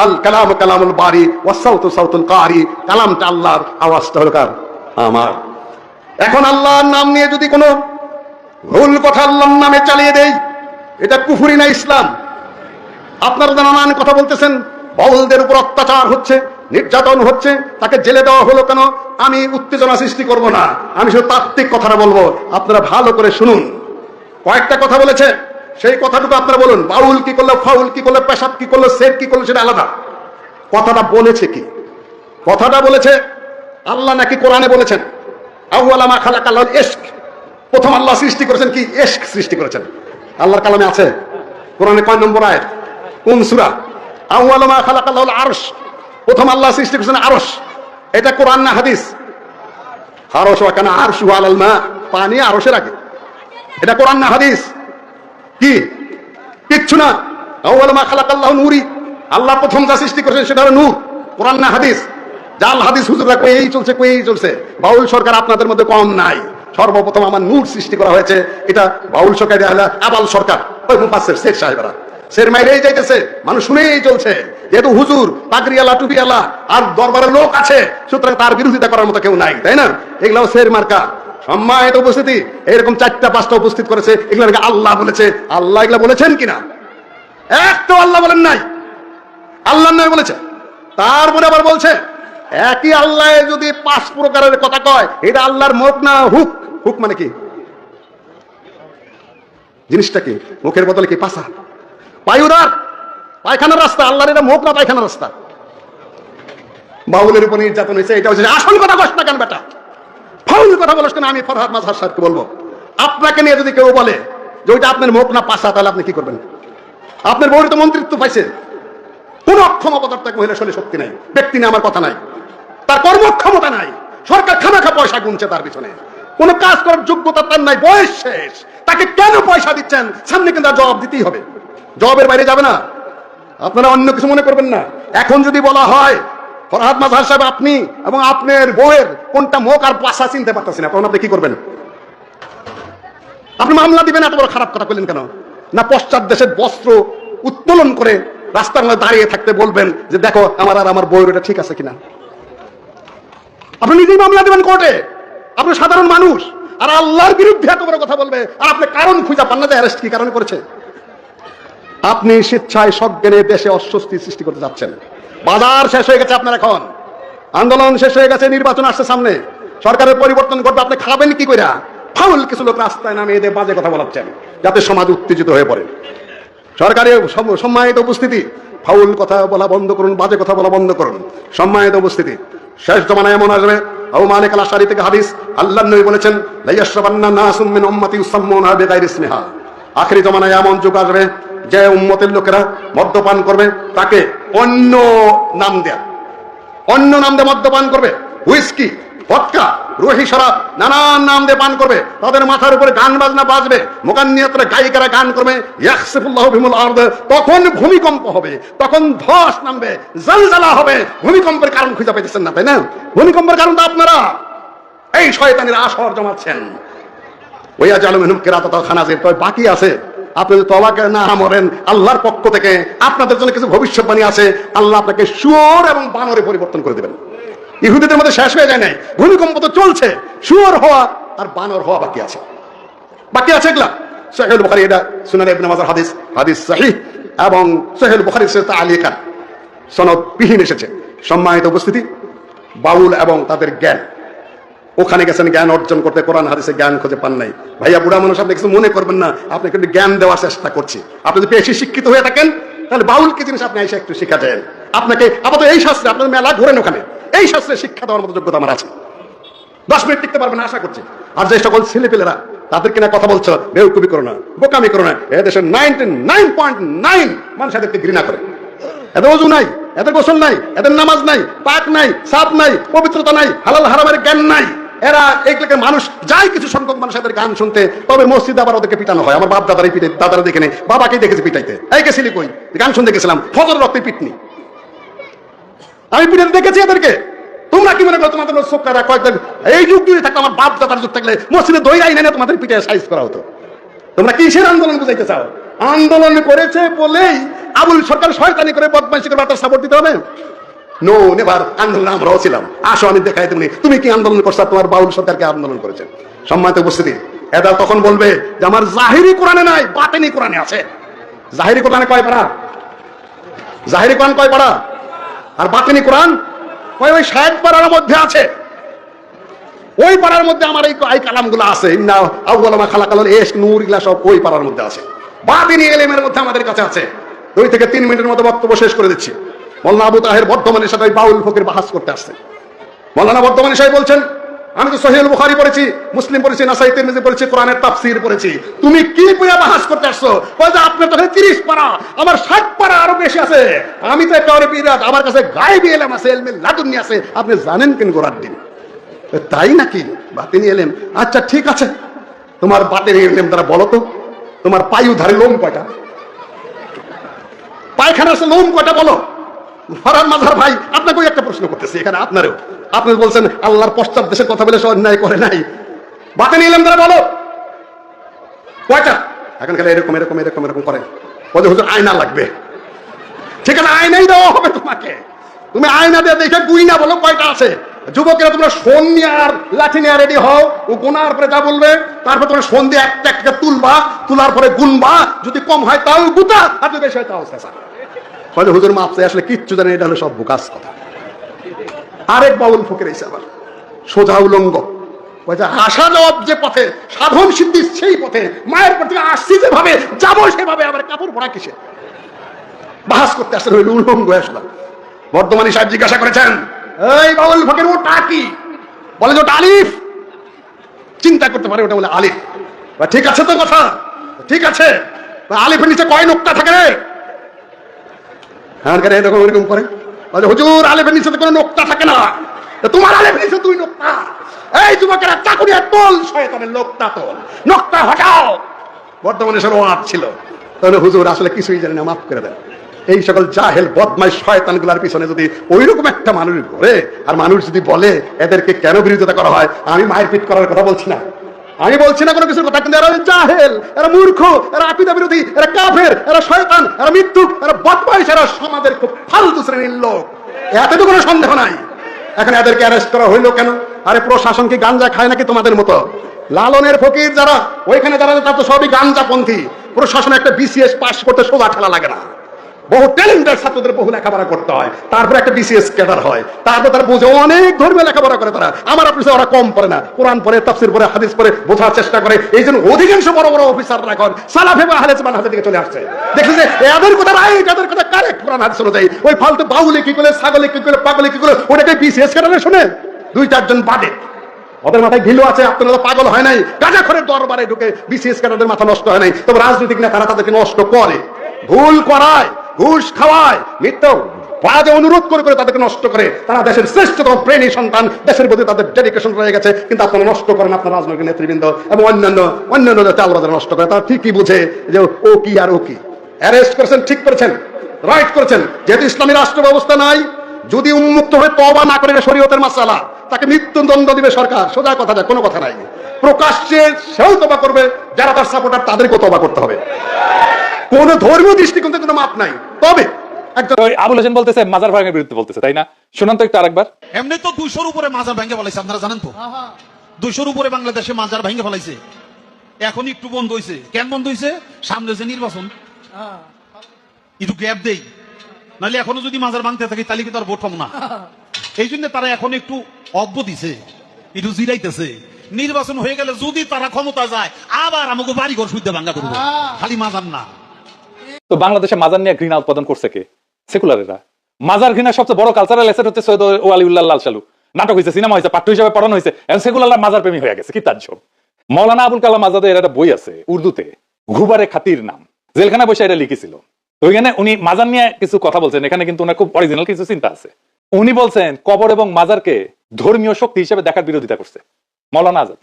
আল কালাম কালামুল বারি, ওয়াস-সাউতু সাউতুল কারি। কালামটা আল্লাহর, আওয়াজটা হলো কার? আমার। এখন আল্লাহর নাম নিয়ে যদি কোনো ভুল কথা আল্লাহর নামে চালিয়ে দেই, এটা কুফরি না ইসলাম? আপনারা নানান কথা বলতেছেন, বাউলদের উপর অত্যাচার হচ্ছে, নির্যাতন হচ্ছে, তাকে জেলে দেওয়া হলো কেন? আমি উত্তেজনা সৃষ্টি করব না, আমি শুধু তাত্ত্বিক কথাটা বলবো। আপনারা ভালো করে শুনুন। কয়েকটা কথা বলেছে, সেই কথাটুকু আপনারা বলুন। বাউল কি করলো, ফাউল কি করলো, পেশাব কি করলো, সের কি করলো, সেটা আলাদা। কথাটা বলেছে কি? কথাটা বলেছে আল্লাহ নাকি কোরআনে বলেছেন আউয়ালা মা খালাকাল ইশক। প্রথম আল্লাহ সৃষ্টি করেছেন কি? ইশক সৃষ্টি করেছেন। আল্লাহর কালামে আছে। কোরআনে কয় নম্বর আয়াত, কোন সূরা? আউয়ালা মা খালাকাল আরশ। প্রথম আল্লাহ সৃষ্টি করেছেন আরশ। এটা কোরআন না হাদিস? আরশ ওয়া কানা আরশু আলাল মা, পানি আরশের আগে। এটা কোরআন না হাদিস? কি? কিচ্ছু না। আউয়ালা মা খালাকাল্লাহু নূরি। আল্লাহ প্রথম যা সৃষ্টি করেছেন সেটা হলো নূর। কোরআন না হাদিস? জাল হাদিস হুজুররা কই চলছে। বাউল সরকার আপনাদের মধ্যে কম নাই। সর্বপ্রথম আমার নূর সৃষ্টি করা হয়েছে। এটা বাউল সরকার, আবাল সরকার, ওই মুফাসসির শেখ সাহেবরা সের মাইরেই যাইতেছে, মানুষ শুনেই চলছে। যেহেতু হুজুর, পাগড়িওয়ালা, টুপিওয়ালা আর দরবারের লোক আছে, সুতরাং তার বিরোধিতা করার মতো কেউ নাই, তাই না? এগুলাও সের মার্কা। সম্মানিত উপস্থিতি, এরকম 4টা-5টা উপস্থিত করেছে, এগুলো আল্লাহ বলেছে। আল্লাহ এগুলা বলেছেন কিনা? একটা আল্লাহ বলেন নাই, আল্লাহ নয় বলেছে। তারপরে আবার বলছে একই আল্লাহ যদি 5 প্রকারের কথা কয়, এটা আল্লাহর মুখ না হুক? হুক মানে কি? জিনিসটা কি? মুখের বদলে কি পাছা? পায়ুদার, পায়খানার রাস্তা। আল্লাহর এটা মুখ না পায়খানার রাস্তা? বাউলের উপর নির্যাতন হয়েছে, এটা হচ্ছে আসল কথা। বস না কেন বেটা, ফাউল কথা বলছ কেন? আমি ফরহাদ মাযহার সাহেবকে বলবো, আপনাকে নিয়ে যদি কেউ বলে যে ওইটা আপনার মুখ না পাছা, তাহলে আপনি কি করবেন? আপনার বউর তো মন্ত্রিত্ব পাইছে। কোন অক্ষমতার এক মহিলা শরীরে শক্তি নাই, ব্যক্তি নিয়ে আমার কথা নাই, তার কর্মক্ষমতা নাই। সরকার খামাখা পয়সা গুনছে তার পিছনে, কোন কাজ করার যোগ্যতা তার নাই, বয়স শেষ। তাকে কেন পয়সা দিচ্ছেন? সামনে কিন্তু জবাব দিতেই হবে, জবাবের বাইরে যাবে না। আপনারা অন্য কিছু মনে করবেন না। এখন যদি বলা হয় ফরহাদ মাজহার সাহেব, আপনি এবং আপনার বউয়ের কোনটা মুখ আর পাশা চিনতে পারতেছি না, তখন আপনি কি করবেন? আপনি মামলা দিবেন? এত বড় খারাপ কথা বললেন কেন? না পশ্চাৎ দেশের বস্ত্র উত্তোলন করে রাস্তার মধ্যে দাঁড়িয়ে থাকতে বলবেন যে দেখো আমার আর আমার বউয়ের এটা ঠিক আছে কিনা? আপনি নিজেই মামলা দেবেন কোর্টে। আপনি সাধারণ মানুষ, আর আল্লাহর বিরুদ্ধে এত বড় কথা বলবে, আর আপনি কারণ খুঁজে পান না যে অ্যারেস্ট কি কারণে করেছে? আপনি স্বেচ্ছায় সজ্ঞানে দেশে অস্বস্তি সৃষ্টি করতে যাচ্ছেন। বাজার শেষ হয়ে গেছে আপনার, এখন আন্দোলন শেষ হয়ে গেছে, নির্বাচন আসছে সামনে, সরকারের পরিবর্তন করবে, আপনি খাবেন কি করে? ফাউল কিছু লোক রাস্তায় নামে এদের বাজে কথা বলাচ্ছেন যাতে সমাজ উত্তেজিত হয়ে পড়ে। সরকারের সম্মানিত উপস্থিতি, ফাউল কথা বলা বন্ধ করুন, বাজে কথা বলা বন্ধ করুন। সম্মানিত উপস্থিতি, শেষ জমানায় এমন আসবে, আবু মালিক আল আশআরী থেকে হাদিস, আল্লাহর নবী বলেছেন লা ইয়াশরাবান্না নাসুম মিন উম্মতি ইউসাম্মুনা বিগাইরি ইসমিহা। আখেরি জমানায় এমন যুগ আসবে যে উম্মতের লোকেরা মদ্যপান করবে, তাকে অন্য নাম দেয়া, অন্য নাম দিয়ে মদ্যপান করবে। হুইস্কি, ভদকা, রুহি শরাব, নানান নাম দিয়ে পান করবে। তাদের মাথার উপরে গান বাজনা বাজবে, মুকান্নিয়াতরা গায়িকারা গান করবে। ইয়াখসিফুল্লাহু বিহিমুল আরদ, তখন ভূমিকম্প হবে, তখন ধস নামবে, জলজালা হবে। ভূমিকম্পের কারণ খুঁজে পাইতেছেন না, তাই না? ভূমিকম্পের কারণ তো আপনারা এই শয়তানের আসর জমাচ্ছেন। ওয়া জালু মিনহুম কিরাতাতাও খানাজির। তবে বাকি আছে, আপনি যদি তওবাকে না মরেন, আল্লাহর পক্ষ থেকে আপনাদের জন্য কিছু ভবিষ্যৎবাণী আছে। আল্লাহ আপনাকে শুয়োর এবং বানরে পরিবর্তন করে দেবেন। ইহুদিদের মধ্যে শেষ হয়ে যায় নাই, ভূমিকম্প তো চলছে, শুয়োর হওয়া আর বানর হওয়া বাকি আছে, বাকি আছে এগুলা। সহিহ বুখারী, এটা সুনান ইবনে মাজার হাদিস, হাদিস সহিহ, এবং সহিহ বুখারীর সাথে তালিকান সনদ বিহীন এসেছে। সম্মানিত উপস্থিতি, বাউল এবং তাদের জ্ঞান, ওখানে গেছেন জ্ঞান অর্জন করতে, কোরআন হাদিসে জ্ঞান খুঁজে পান নাই। ভাইয়া বুড়া মানুষ, আপনি কিছু মনে করবেন না, আপনি কিন্তু জ্ঞান দেওয়ার চেষ্টা করছি। আপনি যদি বেশি শিক্ষিত হয়ে থাকেন, তাহলে বাউল কি জিনিস আপনি এসে একটু শিক্ষা দেন। আপনাকে আপাতত এই শাস্ত্রে, আপনার মেলা ঘোরেন ওখানে, এই শাস্ত্রে শিক্ষা দেওয়ার মতো যোগ্যতা আমার আছে। 10 মিনিট টিকতে পারবেন আশা করছি। আর যে সকল ছেলেপেলেরা তাদেরকে না কথা বলছো, বেউকুবি করো না, বোকামি করো না। এদেশের 99.9 মানুষ এদেরকে ঘৃণা করে। এদের ওযু নাই, এদের গোসল নাই, এদের নামাজ নাই, পাক নাই, সাফ নাই, পবিত্রতা নাই, হালাল হারামের জ্ঞান নাই। এরা এইগুলোকে মানুষ যায়, কিছু সংখ্যক মানুষ এদের গান শুনতে, তবে মসজিদে আবার ওদেরকে পিটানো হয়। আমার বাপ দাদারাই পিটাই, দাদারা দেখে নেই, বাবাকেই দেখেছি পিটাইতে। এই গেছিলি কই? গান শুনতে গেছিলাম, ফজর রক্তে পিটনি, আমি পিটাতে দেখেছি এদেরকে। তোমরা কি মনে করো তোমাদের ছোকরা কয়েকদিন এই যুগ যদি থাকলে, আমার বাপ দাদার যুগ থাকলে মসজিদে দই আইনে না তোমাদের পিঠে সাইজ করা হতো? তোমরা কিসের আন্দোলন বুঝাইতে চাও? আন্দোলন করেছে বলেই আবুল সরকার শয়তানি করে বদমাইশি করে তার সাপোর্ট দিতে হবে? No never. আন্দোলন আমরাও ছিলাম। আসো আমি দেখাই তুমি, তুমি কি আন্দোলন করছো, তোমার বাউল সরকারকে আন্দোলন করেছে। সম্মানিত উপস্থিতি, এরা তখন বলবে যে আমার জাহিরি কোরআনে নাই, বাতিনি কোরআনে আছে। জাহিরি কোরআনে কয় পারা? জাহিরি কোরআন কয় পারা? আর বাতিনি কোরআন ওই 60 পারার মধ্যে আছে। ওই পারার মধ্যে আমার এই কালামগুলো আছে। ইন্না আউয়ালা মা খালাকাল ইশক নূর, ইলা সব ওই পারার মধ্যে আছে। বাতিনি ইলমের মধ্যে আমাদের কাছে আছে। 2 থেকে 3 মিনিটের মতো বক্তব্য শেষ করে দিচ্ছি। মাওলানা আবু তাহের বর্ধমানের সাথে বাউল ফকির বাহাস করতে আসছে। মাওলানা বর্ধমানী সাহেব বলছেন, আমি তো সহিহ বুখারী পড়েছি, মুসলিম পড়েছি, নাসাই তিরমিজি পড়েছি, কোরআনের তাফসীর পড়েছি, তুমি কি পড়া বাহাস করতে আসছো? কয় যে আপনার তো 30 পারা, আমার 60 পারা আরো বেশি আছে। আমি তো একেবারে বিরাট, আমার কাছে গায়বী ইলম আছে, ইলমে লাদুন্নি আছে। আপনি জানেন কেন গোরার দিন? তাই নাকি? বাতিনি ইলম? আচ্ছা ঠিক আছে, তোমার বাতিনি ইলম দ্বারা বলো তো, তোমার পায়ু ধারে লোম কয়টা? পায়খানার লোম কয়টা বলো? ফরহাদ মাজহার ভাই, আপনাকে একটা প্রশ্ন করতেছি এখানে, আপনারও। আপনি বলছেন আল্লাহর পশ্চাৎ দেশের কথা বলে সে অন্যায় করে নাই। বাতিনি ইলম দ্বারা বলো কয়টা? এখন খালি এরকম এরকম এরকম এরকম করে বলে হুজুর আয়না লাগবে। ঠিক আছে, আয়নাই দেওয়া হবে তোমাকে। তুমি আয়না দিয়ে দেখে গুই না বলো কয়টা আছে। যুবকেরা তোমরা সোন নিয়ে আর লাঠি নিয়ে রেডি হও, ও গোনার পরে যা বলবে, তারপর তোমরা সোন দিয়ে একটা একটা তুলবা, তোলার পরে গুনবা, যদি কম হয় তাও গুতা, আর যদি বেশি হয় তাও চেঁচা। বলে হুজুর মাপ চাই, আসলে কিচ্ছু জানেন, এটা হলো সব বুকাস কথা। আরেক বাউল ফকির এসে আবার সোজা উলঙ্গ, আসা যাওয়ার যে পথে, সাধন সিদ্ধি সেই পথে, মায়ের পর থেকে আসছি যেভাবে যাবো সেভাবে, আবার কাপড় পরা কিসে বাহাস করতে আসলে হইল উলঙ্গ আসলাম। বর্ধমানী সাহেব জিজ্ঞাসা করেছেন, এই বাউল ফকির ওটা কি? বলে যে ওটা আলিফ। চিন্তা করতে পারে ওটা বলে আলিফ। ঠিক আছে তো কথা, ঠিক আছে। আলিফের নিচে কয় নোক্তা থাকে রে? হ্যাঁ এরকম এরকম করে হুজুর আলিফের নিচে কোনো নোক্তা থাকে না, তোমার আলিফের নিচে 2 নোক্তা। এই যুবকেরা চাকুরিয়া তোল, শয়তানের নোক্তা তোল, নোক্তা হটাও। বর্তমানে সব ওয়াজ ছিল, তাহলে হুজুর আসলে কিছুই জানি না, মাফ করে দেন। এই সকল জাহেল বদমাই শয়তানগুলার পিছনে যদি ওইরকম একটা মানুষ ঘোরে, আর মানুষ যদি বলে এদেরকে কেন বিরোধিতা করা হয়, আমি মারপিট করার কথা বলছি না, আমি বলছি না কোনো কিছুর কথা, কিন্তু এরা জাহেল, এরা মূর্খ, এরা আকিদা বিরোধী, এরা কাফের, এরা শয়তান, এরা মিথ্যুক, এরা বদমাইশ, এরা সমাজের খুব ফালতু শ্রেণীর লোক, এতে তো কোনো সন্দেহ নাই। এখন এদেরকে অ্যারেস্ট করা হইলো কেন? আরে প্রশাসন কি গাঞ্জা খায় নাকি তোমাদের মতো? লালনের ফকির যারা ওইখানে যারা, তারা তো সবই গাঞ্জাপন্থী। প্রশাসন একটা বিসিএস পাস করতে সোজা ঠেলা লাগে না, বহু ট্যালেন্টেড ছাত্রদের বহু লেখাপড়া করতে হয়, তারপরে একটা বিসিএস ক্যাডার হয়, তারপর তারা বুঝে অনেক ধর্মীয় লেখাপড়া করে। তারা আমার আপনি ওরা কম পড়ে না, কোরআন পড়ে, তাফসীর পড়ে, হাদিস পড়ে, বোঝার চেষ্টা করে। এই জন্য অধিকাংশ বড় বড় অফিসাররা এখন সালাফে বা আহলে মানহাজের দিকে চলে আসছে। দেখেন যে এদের কথা রাইট, এদের কথা কারেক্ট, কোরআন হাদিস অনুযায়ী। ওই ফালতু বাউলে কি করে, ছাগলে কি করে, পাগলে কি করে, ওটাকে বিসিএস ক্যাডারে শুনে দুই চারজন বাদে ওদের মাথায় ঘিলু আছে। আপনারা তো পাগল হয় নাই, গাঁজাখোরের দরবারে ঢুকে বিসিএস ক্যাডারদের মাথা নষ্ট হয় নাই। তবে রাজনৈতিক নেতারা তাদেরকে নষ্ট করে, ভুল করায়, ঘুষ খাওয়ায়, মিথ্যা বাজে অনুরোধ করে করে তাদেরকে নষ্ট করে। তারা দেশের শ্রেষ্ঠতম প্রেমী সন্তান, দেশের প্রতি তাদের ডেডিকেশন রয়ে গেছে, কিন্তু আপনারা নষ্ট করেন আপনার রাজনৈতিক নেতৃবৃন্দ এবং অন্যান্য চালবাজার নষ্ট করে। তারা ঠিকই বুঝে যে ও কি আর ও কি। অ্যারেস্ট করেছেন, ঠিক করেছেন, রাইট করেছেন। যেহেতু ইসলামী রাষ্ট্র ব্যবস্থা নাই, যদি উন্মুক্ত হয়ে তওবা না করে শরীয়তের মাসালা, তাকে মৃত্যুদণ্ড দিবে সরকার, সোজা কথা, কোনো কথা নাই। প্রকাশ্যে সেও তওবা করবে, যারা তার সাপোর্টার তাদেরকেও তওবা করতে হবে, কোন ধর্মীয় দৃষ্টিকোণ থেকে কোনো মাপ নাই। তবে আবুল হোসেন বলতেছে মাজার ভাঙার বিরুদ্ধে বলতেছে, তাই না? শুনুন তো একটু আরেকবার। এমনি তো 200-র উপরে মাজার ভেঙে ফেলাইছে, আপনারা জানেন তো? 200-র উপরে বাংলাদেশে মাজার ভেঙে ফেলাইছে। এখন একটু বন্ধ হয়েছে। কেন বন্ধ হয়েছে? সামনে যে নির্বাচন, একটু গ্যাপ দেই, নাহলে এখনো যদি মাজার ভাঙতে থাকে তাহলে কিন্তু আর ভোট পাবো না। এই জন্য তারা এখন একটু অব্য দিছে, একটু জিরাইতেছে। নির্বাচন হয়ে গেলে যদি তারা ক্ষমতা যায়, আবার আমাকে বাড়ি ঘর সুদ্ধা ভাঙ্গা করবো, খালি মাজার না। তো বাংলাদেশে মাজার নিয়ে ঘৃণা উৎপাদন করছে কে? সেকুলারেরা। মাজার ঘৃণার সবচেয়ে বড় কালচারাল এসেট হচ্ছে সৈয়দ ওয়ালিউল্লাহ লাল সালু। নাটক হয়েছে, সিনেমা হয়েছে, পাঠ্য হিসেবে পড়ানো হয়েছে, এখন সেকুলাররা মাজার প্রেমী হয়ে গেছে। কি তাজ্জব! মৌলানা আবুল কালাম আজাদের একটা বই আছে উর্দুতে, ঘুবারে খাতির নাম, জেলখানা বসে এটা লিখেছিল। তো ওইখানে উনি মাজার নিয়ে কিছু কথা বলছেন, এখানে কিন্তু ওনার খুব অরিজিনাল কিছু চিন্তা আছে। উনি বলছেন কবর এবং মাজারকে ধর্মীয় শক্তি হিসেবে দেখার বিরোধিতা করছে মৌলানা আজাদ।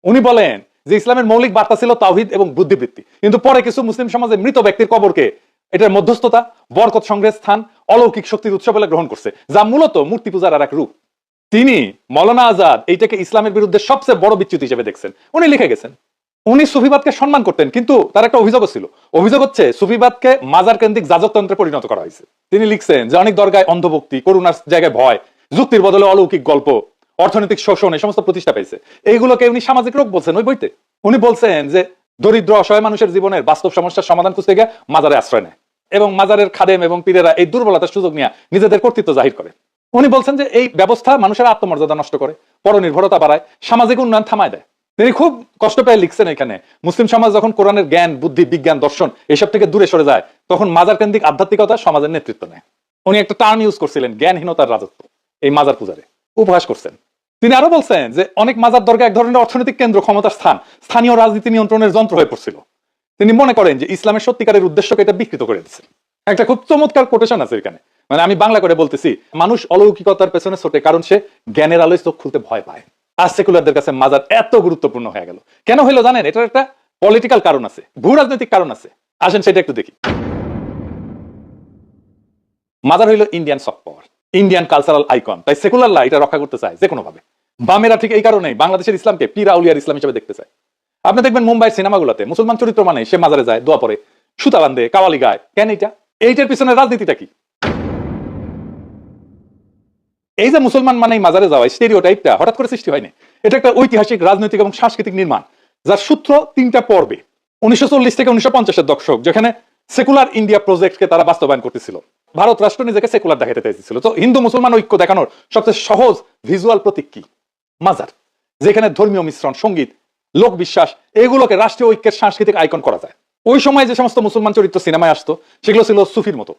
উনি বলেন যে ইসলামের মৌলিক বার্তা ছিল তাওহীদ এবং বুদ্ধিবৃত্তি, কিন্তু পরে কিছু মুসলিম সমাজে মৃত ব্যক্তির কবরকে এটার মধ্যস্থতা, বরকত সংগ্রহের স্থান, অলৌকিক শক্তির উৎস বলে গ্রহণ করছে, যা মূলত মূর্তি পূজার আর এক রূপ। তিনি মৌলানা আজাদ এইটাকে ইসলামের বিরুদ্ধে সবচেয়ে বড় বিচ্যুতি হিসেবে দেখছেন। উনি লিখে গেছেন উনি সুফিবাদকে সম্মান করতেন, কিন্তু তার একটা অভিযোগ ছিল। অভিযোগ হচ্ছে সুফিবাদকে মাজার কেন্দ্রিক যাজকতন্ত্রে পরিণত করা হয়েছে। তিনি লিখছেন যে অনেক দরগায় অন্ধভক্তি, করুণার জায়গায় ভয়, যুক্তির বদলে অলৌকিক গল্প, অর্থনৈতিক শোষণ, এই সমস্ত প্রতিষ্ঠা পেয়েছে। এইগুলোকে উনি সামাজিক রোগ বলছেন ওই বইতে। উনি বলছেন যে দরিদ্র অসহায় মানুষের জীবনের বাস্তব সমস্যার সমাধান খুঁজতে গিয়ে মাজারে আশ্রয় নেয়, এবং মাজারের খাদেম এবং পীরেরা এই দুর্বলতার সুযোগ নিয়ে নিজেদের কর্তৃত্ব জাহির করে। উনি বলছেন যে এই ব্যবস্থা মানুষের আত্মমর্যাদা নষ্ট করে, পরনির্ভরতা বাড়ায়, সামাজিক উন্নয়ন থামায় দেয়। তিনি খুব কষ্ট পেয়ে লিখছেন এখানে, মুসলিম সমাজ যখন কোরআনের জ্ঞান, বুদ্ধি, বিজ্ঞান, দর্শন এসব থেকে দূরে সরে যায়, তখন মাজার কেন্দ্রিক আধ্যাত্মিকতা সমাজের নেতৃত্ব নেয়। উনি একটা টার্ম ইউজ করছিলেন, জ্ঞানহীনতার রাজত্ব, এই মাজার পূজারে উপহাস করছেন। তিনি আরো বলছেন যে অনেক মাজার দরগা এক ধরনের অর্থনৈতিক কেন্দ্র, ক্ষমতার স্থান, স্থানীয় রাজনীতি নিয়ন্ত্রণের যন্ত্র হয়ে পড়ছিল। তিনি মনে করেন যে ইসলামের সত্যিকারের উদ্দেশ্যকে এটা বিকৃত করে দিচ্ছে। একটা খুব চমৎকার কোটেশন আছে এখানে, মানে আমি বাংলা করে বলতেছি, মানুষ অলৌকিকতার পেছনে ছোটে কারণ সে জ্ঞানের আলোয় চোখ খুলতে ভয় পায়। আর সেকুলারদের কাছে মাজার এত গুরুত্বপূর্ণ হয়ে গেল কেন হইলো জানেন? এটার একটা পলিটিক্যাল কারণ আছে, ভূ রাজনৈতিক কারণ আছে। আসেন সেটা একটু দেখি। মাজার হইল Indian soft power, Indian cultural icon, তাই সেকুলাররা এটা রক্ষা করতে চায় যে কোনো ভাবে। বামেরা ঠিক এই কারণেই বাংলাদেশের ইসলামকে পীর আউলিয়ার ইসলাম হিসেবে দেখতে চায়। আপনি দেখবেন মুম্বাইয়ের সিনেমাগুলোতে মুসলমান চরিত্র মানে সে মাজারে যায়, দোয়া পড়ে, সুতা বান্ধে, কাওয়ালি গায়। কেন এইটার পিছনে রাজনীতিটা কি? এই যে মুসলমান মানে মাজারে যাওয়া স্টেরিওটাইপটা হঠাৎ করে সৃষ্টি হয়নি, এটা একটা ঐতিহাসিক, রাজনৈতিক এবং সাংস্কৃতিক নির্মাণ, যার সূত্র 3টা পর্বে। 1940 থেকে 1950-এর দশক, যেখানে সেকুলার ইন্ডিয়া প্রজেক্টকে তারা বাস্তবায়ন করতেছিল। ভারত রাষ্ট্র নিজেকে সেকুলার দেখাতে চাইছিল। তো হিন্দু মুসলমান ঐক্য দেখানোর সবচেয়ে সহজ ভিজুয়াল প্রতীক কি? মাজার, যেখানে ধর্মীয় মিশ্রণ, সঙ্গীত, লোক বিশ্বাস এগুলোকে রাষ্ট্রীয় ঐক্যের সাংস্কৃতিক আইকন করা যায়। ওই সময় যে সমস্ত মুসলমান চরিত্র সিনেমায় আসতো সেগুলো ছিল সুফির মতো,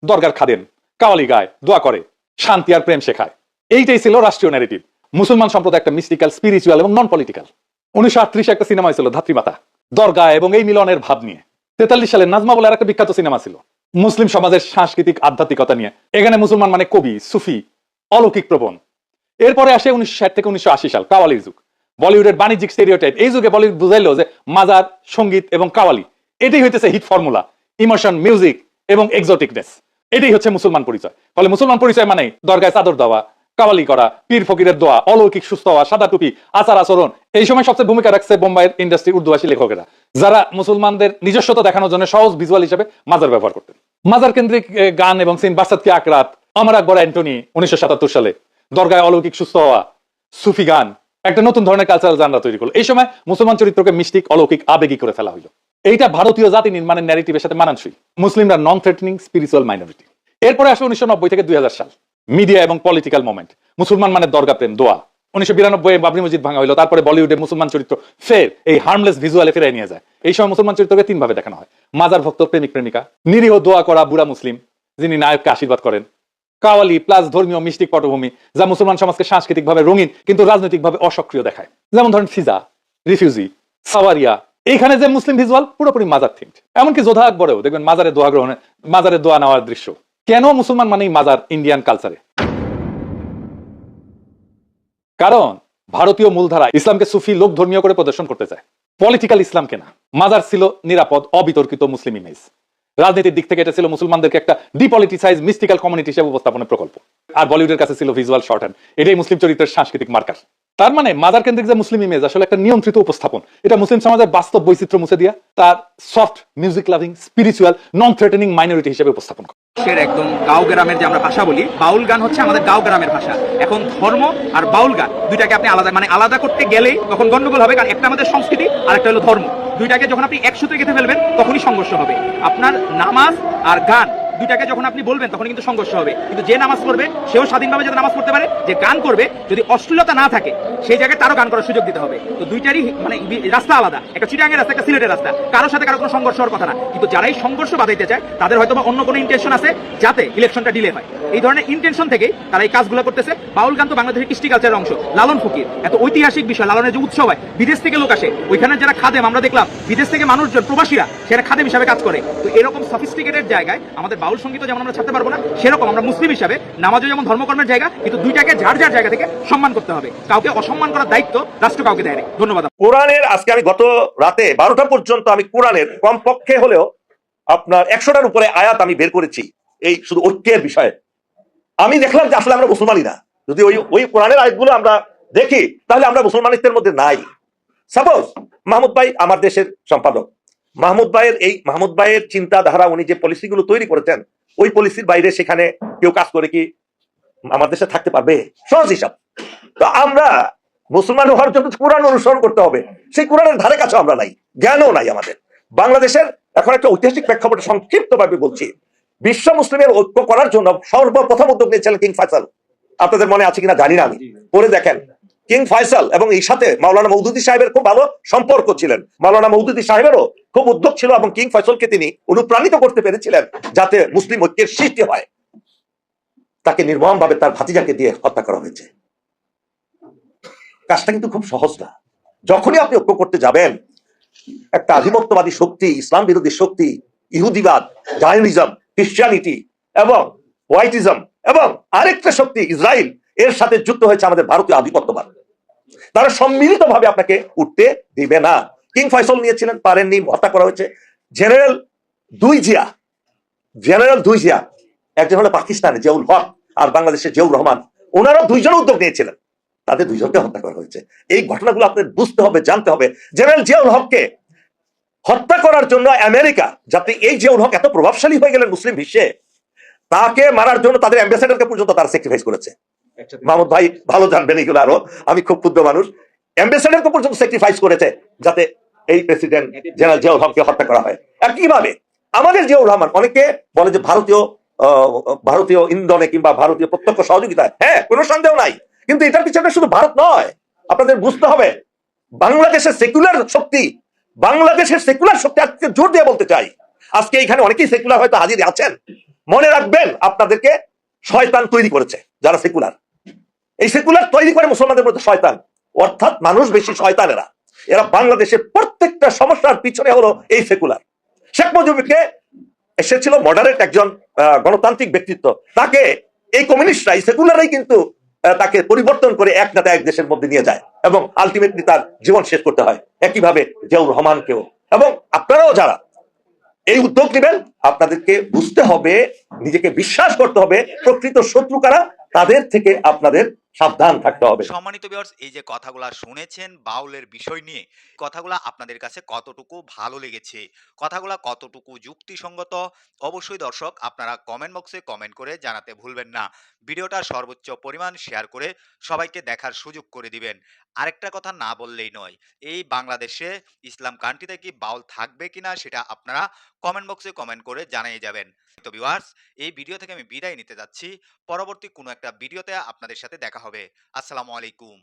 দরগার খাদেম, কাওয়ালি গায়, দোয়া করে, শান্তি আর প্রেম শেখায়। এইটাই ছিল রাষ্ট্রীয় ন্যারেটিভ। মুসলমান সম্প্রদায় একটা মিস্টিক্যাল, স্পিরিচুয়াল এবং নন পলিটিক্যাল। 1938 একটা সিনেমা ছিল ধাত্রীমাতা, দরগা এবং এই মিলনের ভাব নিয়ে। 43 সালে নাজমা বলে একটা বিখ্যাত সিনেমা ছিল মুসলিম সমাজের সাংস্কৃতিক আধ্যাত্মিকতা নিয়ে। এখানে মুসলমান মানে কবি, সুফি, অলৌকিক প্রবণ। এরপরে আসে 1960 থেকে 1980 সাল, কাওয়ালির যুগ, বলিউডের বাণিজ্যিক স্টেরিওটাইপ। এই যুগে বলিউড বুঝাইলো যে মাজার, সঙ্গীত এবং কাওয়ালি এটাই হইতেছে হিট ফর্মুলা, ইমোশন, মিউজিক এবং এক্সোটিকনেস। এটাই হচ্ছে মুসলমান পরিচয়। ফলে মুসলমান পরিচয় মানে দরগায় চাদর দেওয়া, কাওয়ালি করা, পীর ফকিরের দোয়া, অলৌকিক সুস্থ হওয়া, সাদা টুপি, আচার আচরণ। এই সময় সবচেয়ে ভূমিকা রাখছে বোম্বাইয়ের ইন্ডাস্ট্রি উর্দুভাষী লেখকেরা, যারা মুসলমানদের নিজস্বতা দেখানোর জন্য সহজ ভিজুয়াল হিসেবে মাজার ব্যবহার করতেন। মাজার কেন্দ্রিক গান এবং সিন বারসাত কি আকরাত, আমার আকবর অ্যান্টনি 1977 সালে, দরগায় অলৌকিক সুস্থ হওয়া, সুফি গান একটা নতুন ধরনের কালচারাল জানরা তৈরি করলো। এই সময় মুসলমান চরিত্রকে মিস্টিক, অলৌকিক, আবেগী করে ফেলা হইলো। এইটা ভারতীয় জাতি নির্মাণের ন্যারেটিভের সাথে মানানসই। মুসলিমরা নন থ্রেটনিং স্পিরিচুয়াল মাইনরিটি। এরপরে আসে 1990 থেকে 2000 সাল, মিডিয়া এবং পলিটিক্যাল মোমেন্ট। মুসলমান মানে দরগা প্রেম, দোয়া। 1992 বাবরি মসজিদ ভাঙা হলো, তারপরে বলিউডে মুসলমান চরিত্র ফের এই হার্মলেস ভিজুয়ালে ফিরে নিয়ে যায়। এই সময় মুসলমান চরিত্রকে তিন ভাবে দেখানো হয়: মাজার ভক্ত, প্রেমিক প্রেমিকা, নিরীহ দোয়া করা বুড়া মুসলিম যিনি নায়ককে আশীর্বাদ করেন, কাওয়ালি প্লাস ধর্মীয় মিষ্টিক পটভূমি যা মুসলমান সমাজকে সাংস্কৃতিকভাবে রঙিন কিন্তু রাজনৈতিকভাবে অসক্রিয় দেখায়। যেমন ধরেন ফিজা, রিফিউজি, সাওয়ারিয়া। এইখানে যে মুসলিম ভিজুয়াল পুরোপুরি মাজার থিমড। এমনকি যোধা আকবরেও দেখবেন মাজারে দোয়া গ্রহণে, মাজারে দোয়া নেওয়ার দৃশ্য। কেন মুসলমান মানেই মাজার ইন্ডিয়ান কালচারে? কারণ ভারতীয় মূলধারা ইসলামকে সুফি লোক ধর্মীয় করে প্রদর্শন করতে চায়, পলিটিক্যাল ইসলামকে না। মাজার ছিল নিরাপদ, অবিতর্কিত মুসলিম ইমেজ। রাজনীতির দিক থেকে এটা ছিল মুসলমানদেরকে একটা ডিপলিটিসাইজ মিস্টিক্যাল কমিউনিটি হিসেবে উপস্থাপনের প্রকল্প। আর বলিউডের কাছে ছিল ভিজুয়াল শর্ট হ্যান্ড। এটাই মুসলিম চরিত্রের সাংস্কৃতিক মার্কার। তার মানে মাজার কেন্দ্রিক যে মুসলিম ইমেজ আসলে একটা নিয়ন্ত্রিত উপস্থাপন। এটা মুসলিম সমাজের বাস্তব বৈচিত্র্য মুছে দিয়া তার সফট, মিউজিক লাভিং, স্পিরিচুয়াল, নন থ্রেটেনিং মাইনরিটি হিসেবে উপস্থাপন করে। একদম গাঁও গ্রামের যে আমরা ভাষা বলি, বাউল গান হচ্ছে আমাদের গাঁও গ্রামের ভাষা। এখন ধর্ম আর বাউল গান দুইটাকে আপনি আলাদা, মানে আলাদা করতে গেলেই তখন গন্ডগোল হবে, কারণ একটা আমাদের সংস্কৃতি আর একটা হলো ধর্ম। দুইটাকে যখন আপনি এক সূত্রে গেঁথে ফেলবেন তখনই সংঘর্ষ হবে। আপনার নামাজ আর গান দুইটাকে যখন আপনি বলবেন তখন কিন্তু সংঘর্ষ হবে। কিন্তু যে নামাজ পড়বে সেও স্বাধীনভাবে যাতে নামাজ পড়তে পারে, যে গান করবে যদি অশ্লীলতা না থাকে সেই জায়গায় তারও গান করার সুযোগ দিতে হবে। তো দুইটারই মানে রাস্তা আলাদা, একটা চিটাঙ্গের রাস্তা, একটা সিলেটের রাস্তা, কারোর সাথে কারো কোনো সংঘর্ষ হওয়ার কথা না। কিন্তু যারাই সংঘর্ষ বাধাইতে চায় তাদের হয়তো অন্য কোনো ইন্টেনশন আছে যাতে ইলেকশনটা ডিলে হয়। এই ধরনের ইন্টেনশন থেকেই তারা এই কাজগুলো করতেছে। বাউল গান তো বাংলাদেশের কৃষ্টি কালচারের অংশ। লালন ফকির এত ঐতিহাসিক বিষয়, লালনের যে উৎসব হয়, বিদেশ থেকে লোক আসে, ওইখানে যারা খাদেম আমরা দেখলাম, বিদেশ থেকে মানুষজন প্রবাসীরা সেটা খাদেম হিসাবে কাজ করে। তো এরকম সফিস্টিকেটেড জায়গায় আমাদের বাউল সঙ্গীত যেমন আমরা ছাড়তে পারবো না, সেরকম আমরা মুসলিম হিসাবে নামাজও যেমন ধর্মকর্মের জায়গা, কিন্তু দুইটাকে যার যার জায়গা থেকে সম্মান করতে হবে। কাউকে অসম্মান করার দায়িত্ব রাষ্ট্র কাউকে দেয় না। ধন্যবাদ। কোরআনের আজকে আমি গত রাতে 12টা পর্যন্ত আমি কোরআনের কমপক্ষে হলেও আপনার 100টার উপরে আয়াত আমি বের করেছি এই শুধু ঐক্যের বিষয়ে। আমি দেখলাম যে আসলে আমরা মুসলমানই না। যদি ওই কোরআনের আয়াতগুলো আমরা দেখি তাহলে আমরা মুসলমানিত্বের মধ্যে নাই। সাপোজ মাহমুদ ভাই আমার দেশের সম্পাদক, মাহমুদ ভাইয়ের চিন্তাধারা, উনি যে পলিসিগুলো তৈরি করেছেন ওই পলিসির বাইরে সেখানে কেউ কাজ করে কি আমার দেশে থাকতে পারবে? সহজ হিসাব। তো আমরা মুসলমান হওয়ার জন্য কোরআন অনুসরণ করতে হবে। সেই কোরআনের ধারে কাছে আমরা নাই, জ্ঞানও নাই আমাদের। বাংলাদেশের এখন একটা ঐতিহাসিক প্রেক্ষাপটে সংক্ষিপ্ত ভাবে বলছি, বিশ্ব মুসলিমের ঐক্য করার জন্য সর্বপ্রথম উদ্যোগ নিয়েছিলেন কিং ফয়সাল। আপনাদের মনে আছে কিনা জানি না, আমি পড়ে দেখেন। কিং ফয়সাল এবং এই সাথে মাওলানা মওদুদী সাহেবের খুব ভালো সম্পর্ক ছিলেন। মাওলানা মওদুদী সাহেবেরও খুব উদ্যোগ ছিল এবং কিং ফয়সালকে তিনি অনুপ্রাণিত করতে পেরেছিলেন যাতে মুসলিম ঐক্যের সৃষ্টি হয়। তাকে নির্মমভাবে তার ভাতিজাকে দিয়ে হত্যা করা হয়েছে। কাজটা কিন্তু খুব সহজ না। যখনই আপনি ঐক্য করতে যাবেন, একটা আধিপত্যবাদী শক্তি, ইসলাম বিরোধী শক্তি, ইহুদিবাদ, জায়নিজম, খ্রিস্টানিটি এবং হোয়াইটিজম এবং আরেকটা শক্তি ইসরায়েল, এর সাথে যুক্ত হয়েছে আমাদের ভারতীয় আধিপত্যবাদ। তারা সম্মিলিতভাবে আপনাকে উঠতে দিবে না। কিং ফয়সাল নিয়েছিলেন, পারেননি, হত্যা করা হয়েছে। জেনারেল দুই জিয়া, একজন হলো পাকিস্তানে জিয়াউল হক আর বাংলাদেশের জিয়াউর রহমান, ওনারা দুইজন উদ্যোগ নিয়েছিলেন, তাদের দুইজনকে হত্যা করা হয়েছে। এই ঘটনাগুলো আপনাদের বুঝতে হবে, জানতে হবে। জেনারেল জিয়াউল হককে হত্যা করার জন্য আমেরিকা, যাতে এই জিয়াউল হক এত প্রভাবশালী হয়ে গেলেন মুসলিম বিশ্বে, তাকে মারার জন্য তাদের অ্যাম্বাসেডারকে পর্যন্ত তারা স্যাক্রিফাইস করেছে। মাহমুদ ভাই ভালো জানবেন এগুলো, আরো আমি খুব ক্ষুদ্র মানুষ, অ্যাম্বাসেডারকে পর্যন্ত স্যাক্রিফাইস করেছে যাতে এই প্রেসিডেন্ট জেনারেল জিয়াউল হককে হত্যা করা হয়। একইভাবে আমাদের জিয়াউর রহমান, অনেকে বলে যে ভারতীয় ইন্ধনে কিংবা ভারতীয় প্রত্যক্ষ সহযোগিতায়, হ্যাঁ কোনো সন্দেহ নাই, কিন্তু এটার পিছনে শুধু ভারত নয়, আপনাদের বুঝতে হবে বাংলাদেশের সেকুলার শক্তি আজকে জোর দিয়ে বলতে চাই। আজকে এখানে অনেকেই সেকুলার হয়তো হাজির আছেন, মনে রাখবেন আপনাদেরকে শয়তান তৈরি করেছে যারা সেকুলার। এই সেকুলার তৈরি করে মুসলমানদের মধ্যে শয়তান, অর্থাৎ মানুষ বেশি শয়তানেরা। এরা বাংলাদেশের প্রত্যেকটা সমস্যার পিছনে হলো এই সেকুলার। শেখ মুজিবকে, সে ছিল মডারেট একজন গণতান্ত্রিক ব্যক্তিত্ব, তাকে এই কমিউনিস্টরা, এই সেকুলাররাই কিন্তু তাকে পরিবর্তন করে এক না এক দেশের মধ্যে নিয়ে যায় এবং আলটিমেটলি তার জীবন শেষ করতে হয়। একইভাবে জিয়াউর রহমানকেও, এবং আপনারাও যারা এই উদ্যোগ নেবেন, আপনাদেরকে বুঝতে হবে, নিজেকে বিশ্বাস করতে হবে প্রকৃত শত্রু কারা, তাদের থেকে আপনাদের সাবধান থাকতে হবে। সম্মানিত ভিউয়ার্স, এই যে কথাগুলা শুনেছেন বাউলের বিষয় নিয়ে, কথাগুলা আপনাদের কাছে কতটুকু ভালো লেগেছে, কথাগুলা কতটুকু যুক্তিসঙ্গত, অবশ্যই দর্শক আপনারা কমেন্ট বক্সে কমেন্ট করে জানাতে ভুলবেন না। ভিডিওটা সর্বোচ্চ পরিমাণ শেয়ার করে সবাইকে দেখার সুযোগ করে দিবেন। আরেকটা কথা না বললেই নয়, এই বাংলাদেশে ইসলাম কান্ট্রিতে কি বাউল থাকবে কিনা সেটা আপনারা কমেন্ট বক্সে কমেন্ট করে জানিয়ে যাবেন। তো ভিউয়ার্স, এই ভিডিও থেকে আমি বিদায় নিতে যাচ্ছি। পরবর্তী কোনো একটা ভিডিওতে আপনাদের সাথে দেখা হবে। আসসালামু আলাইকুম।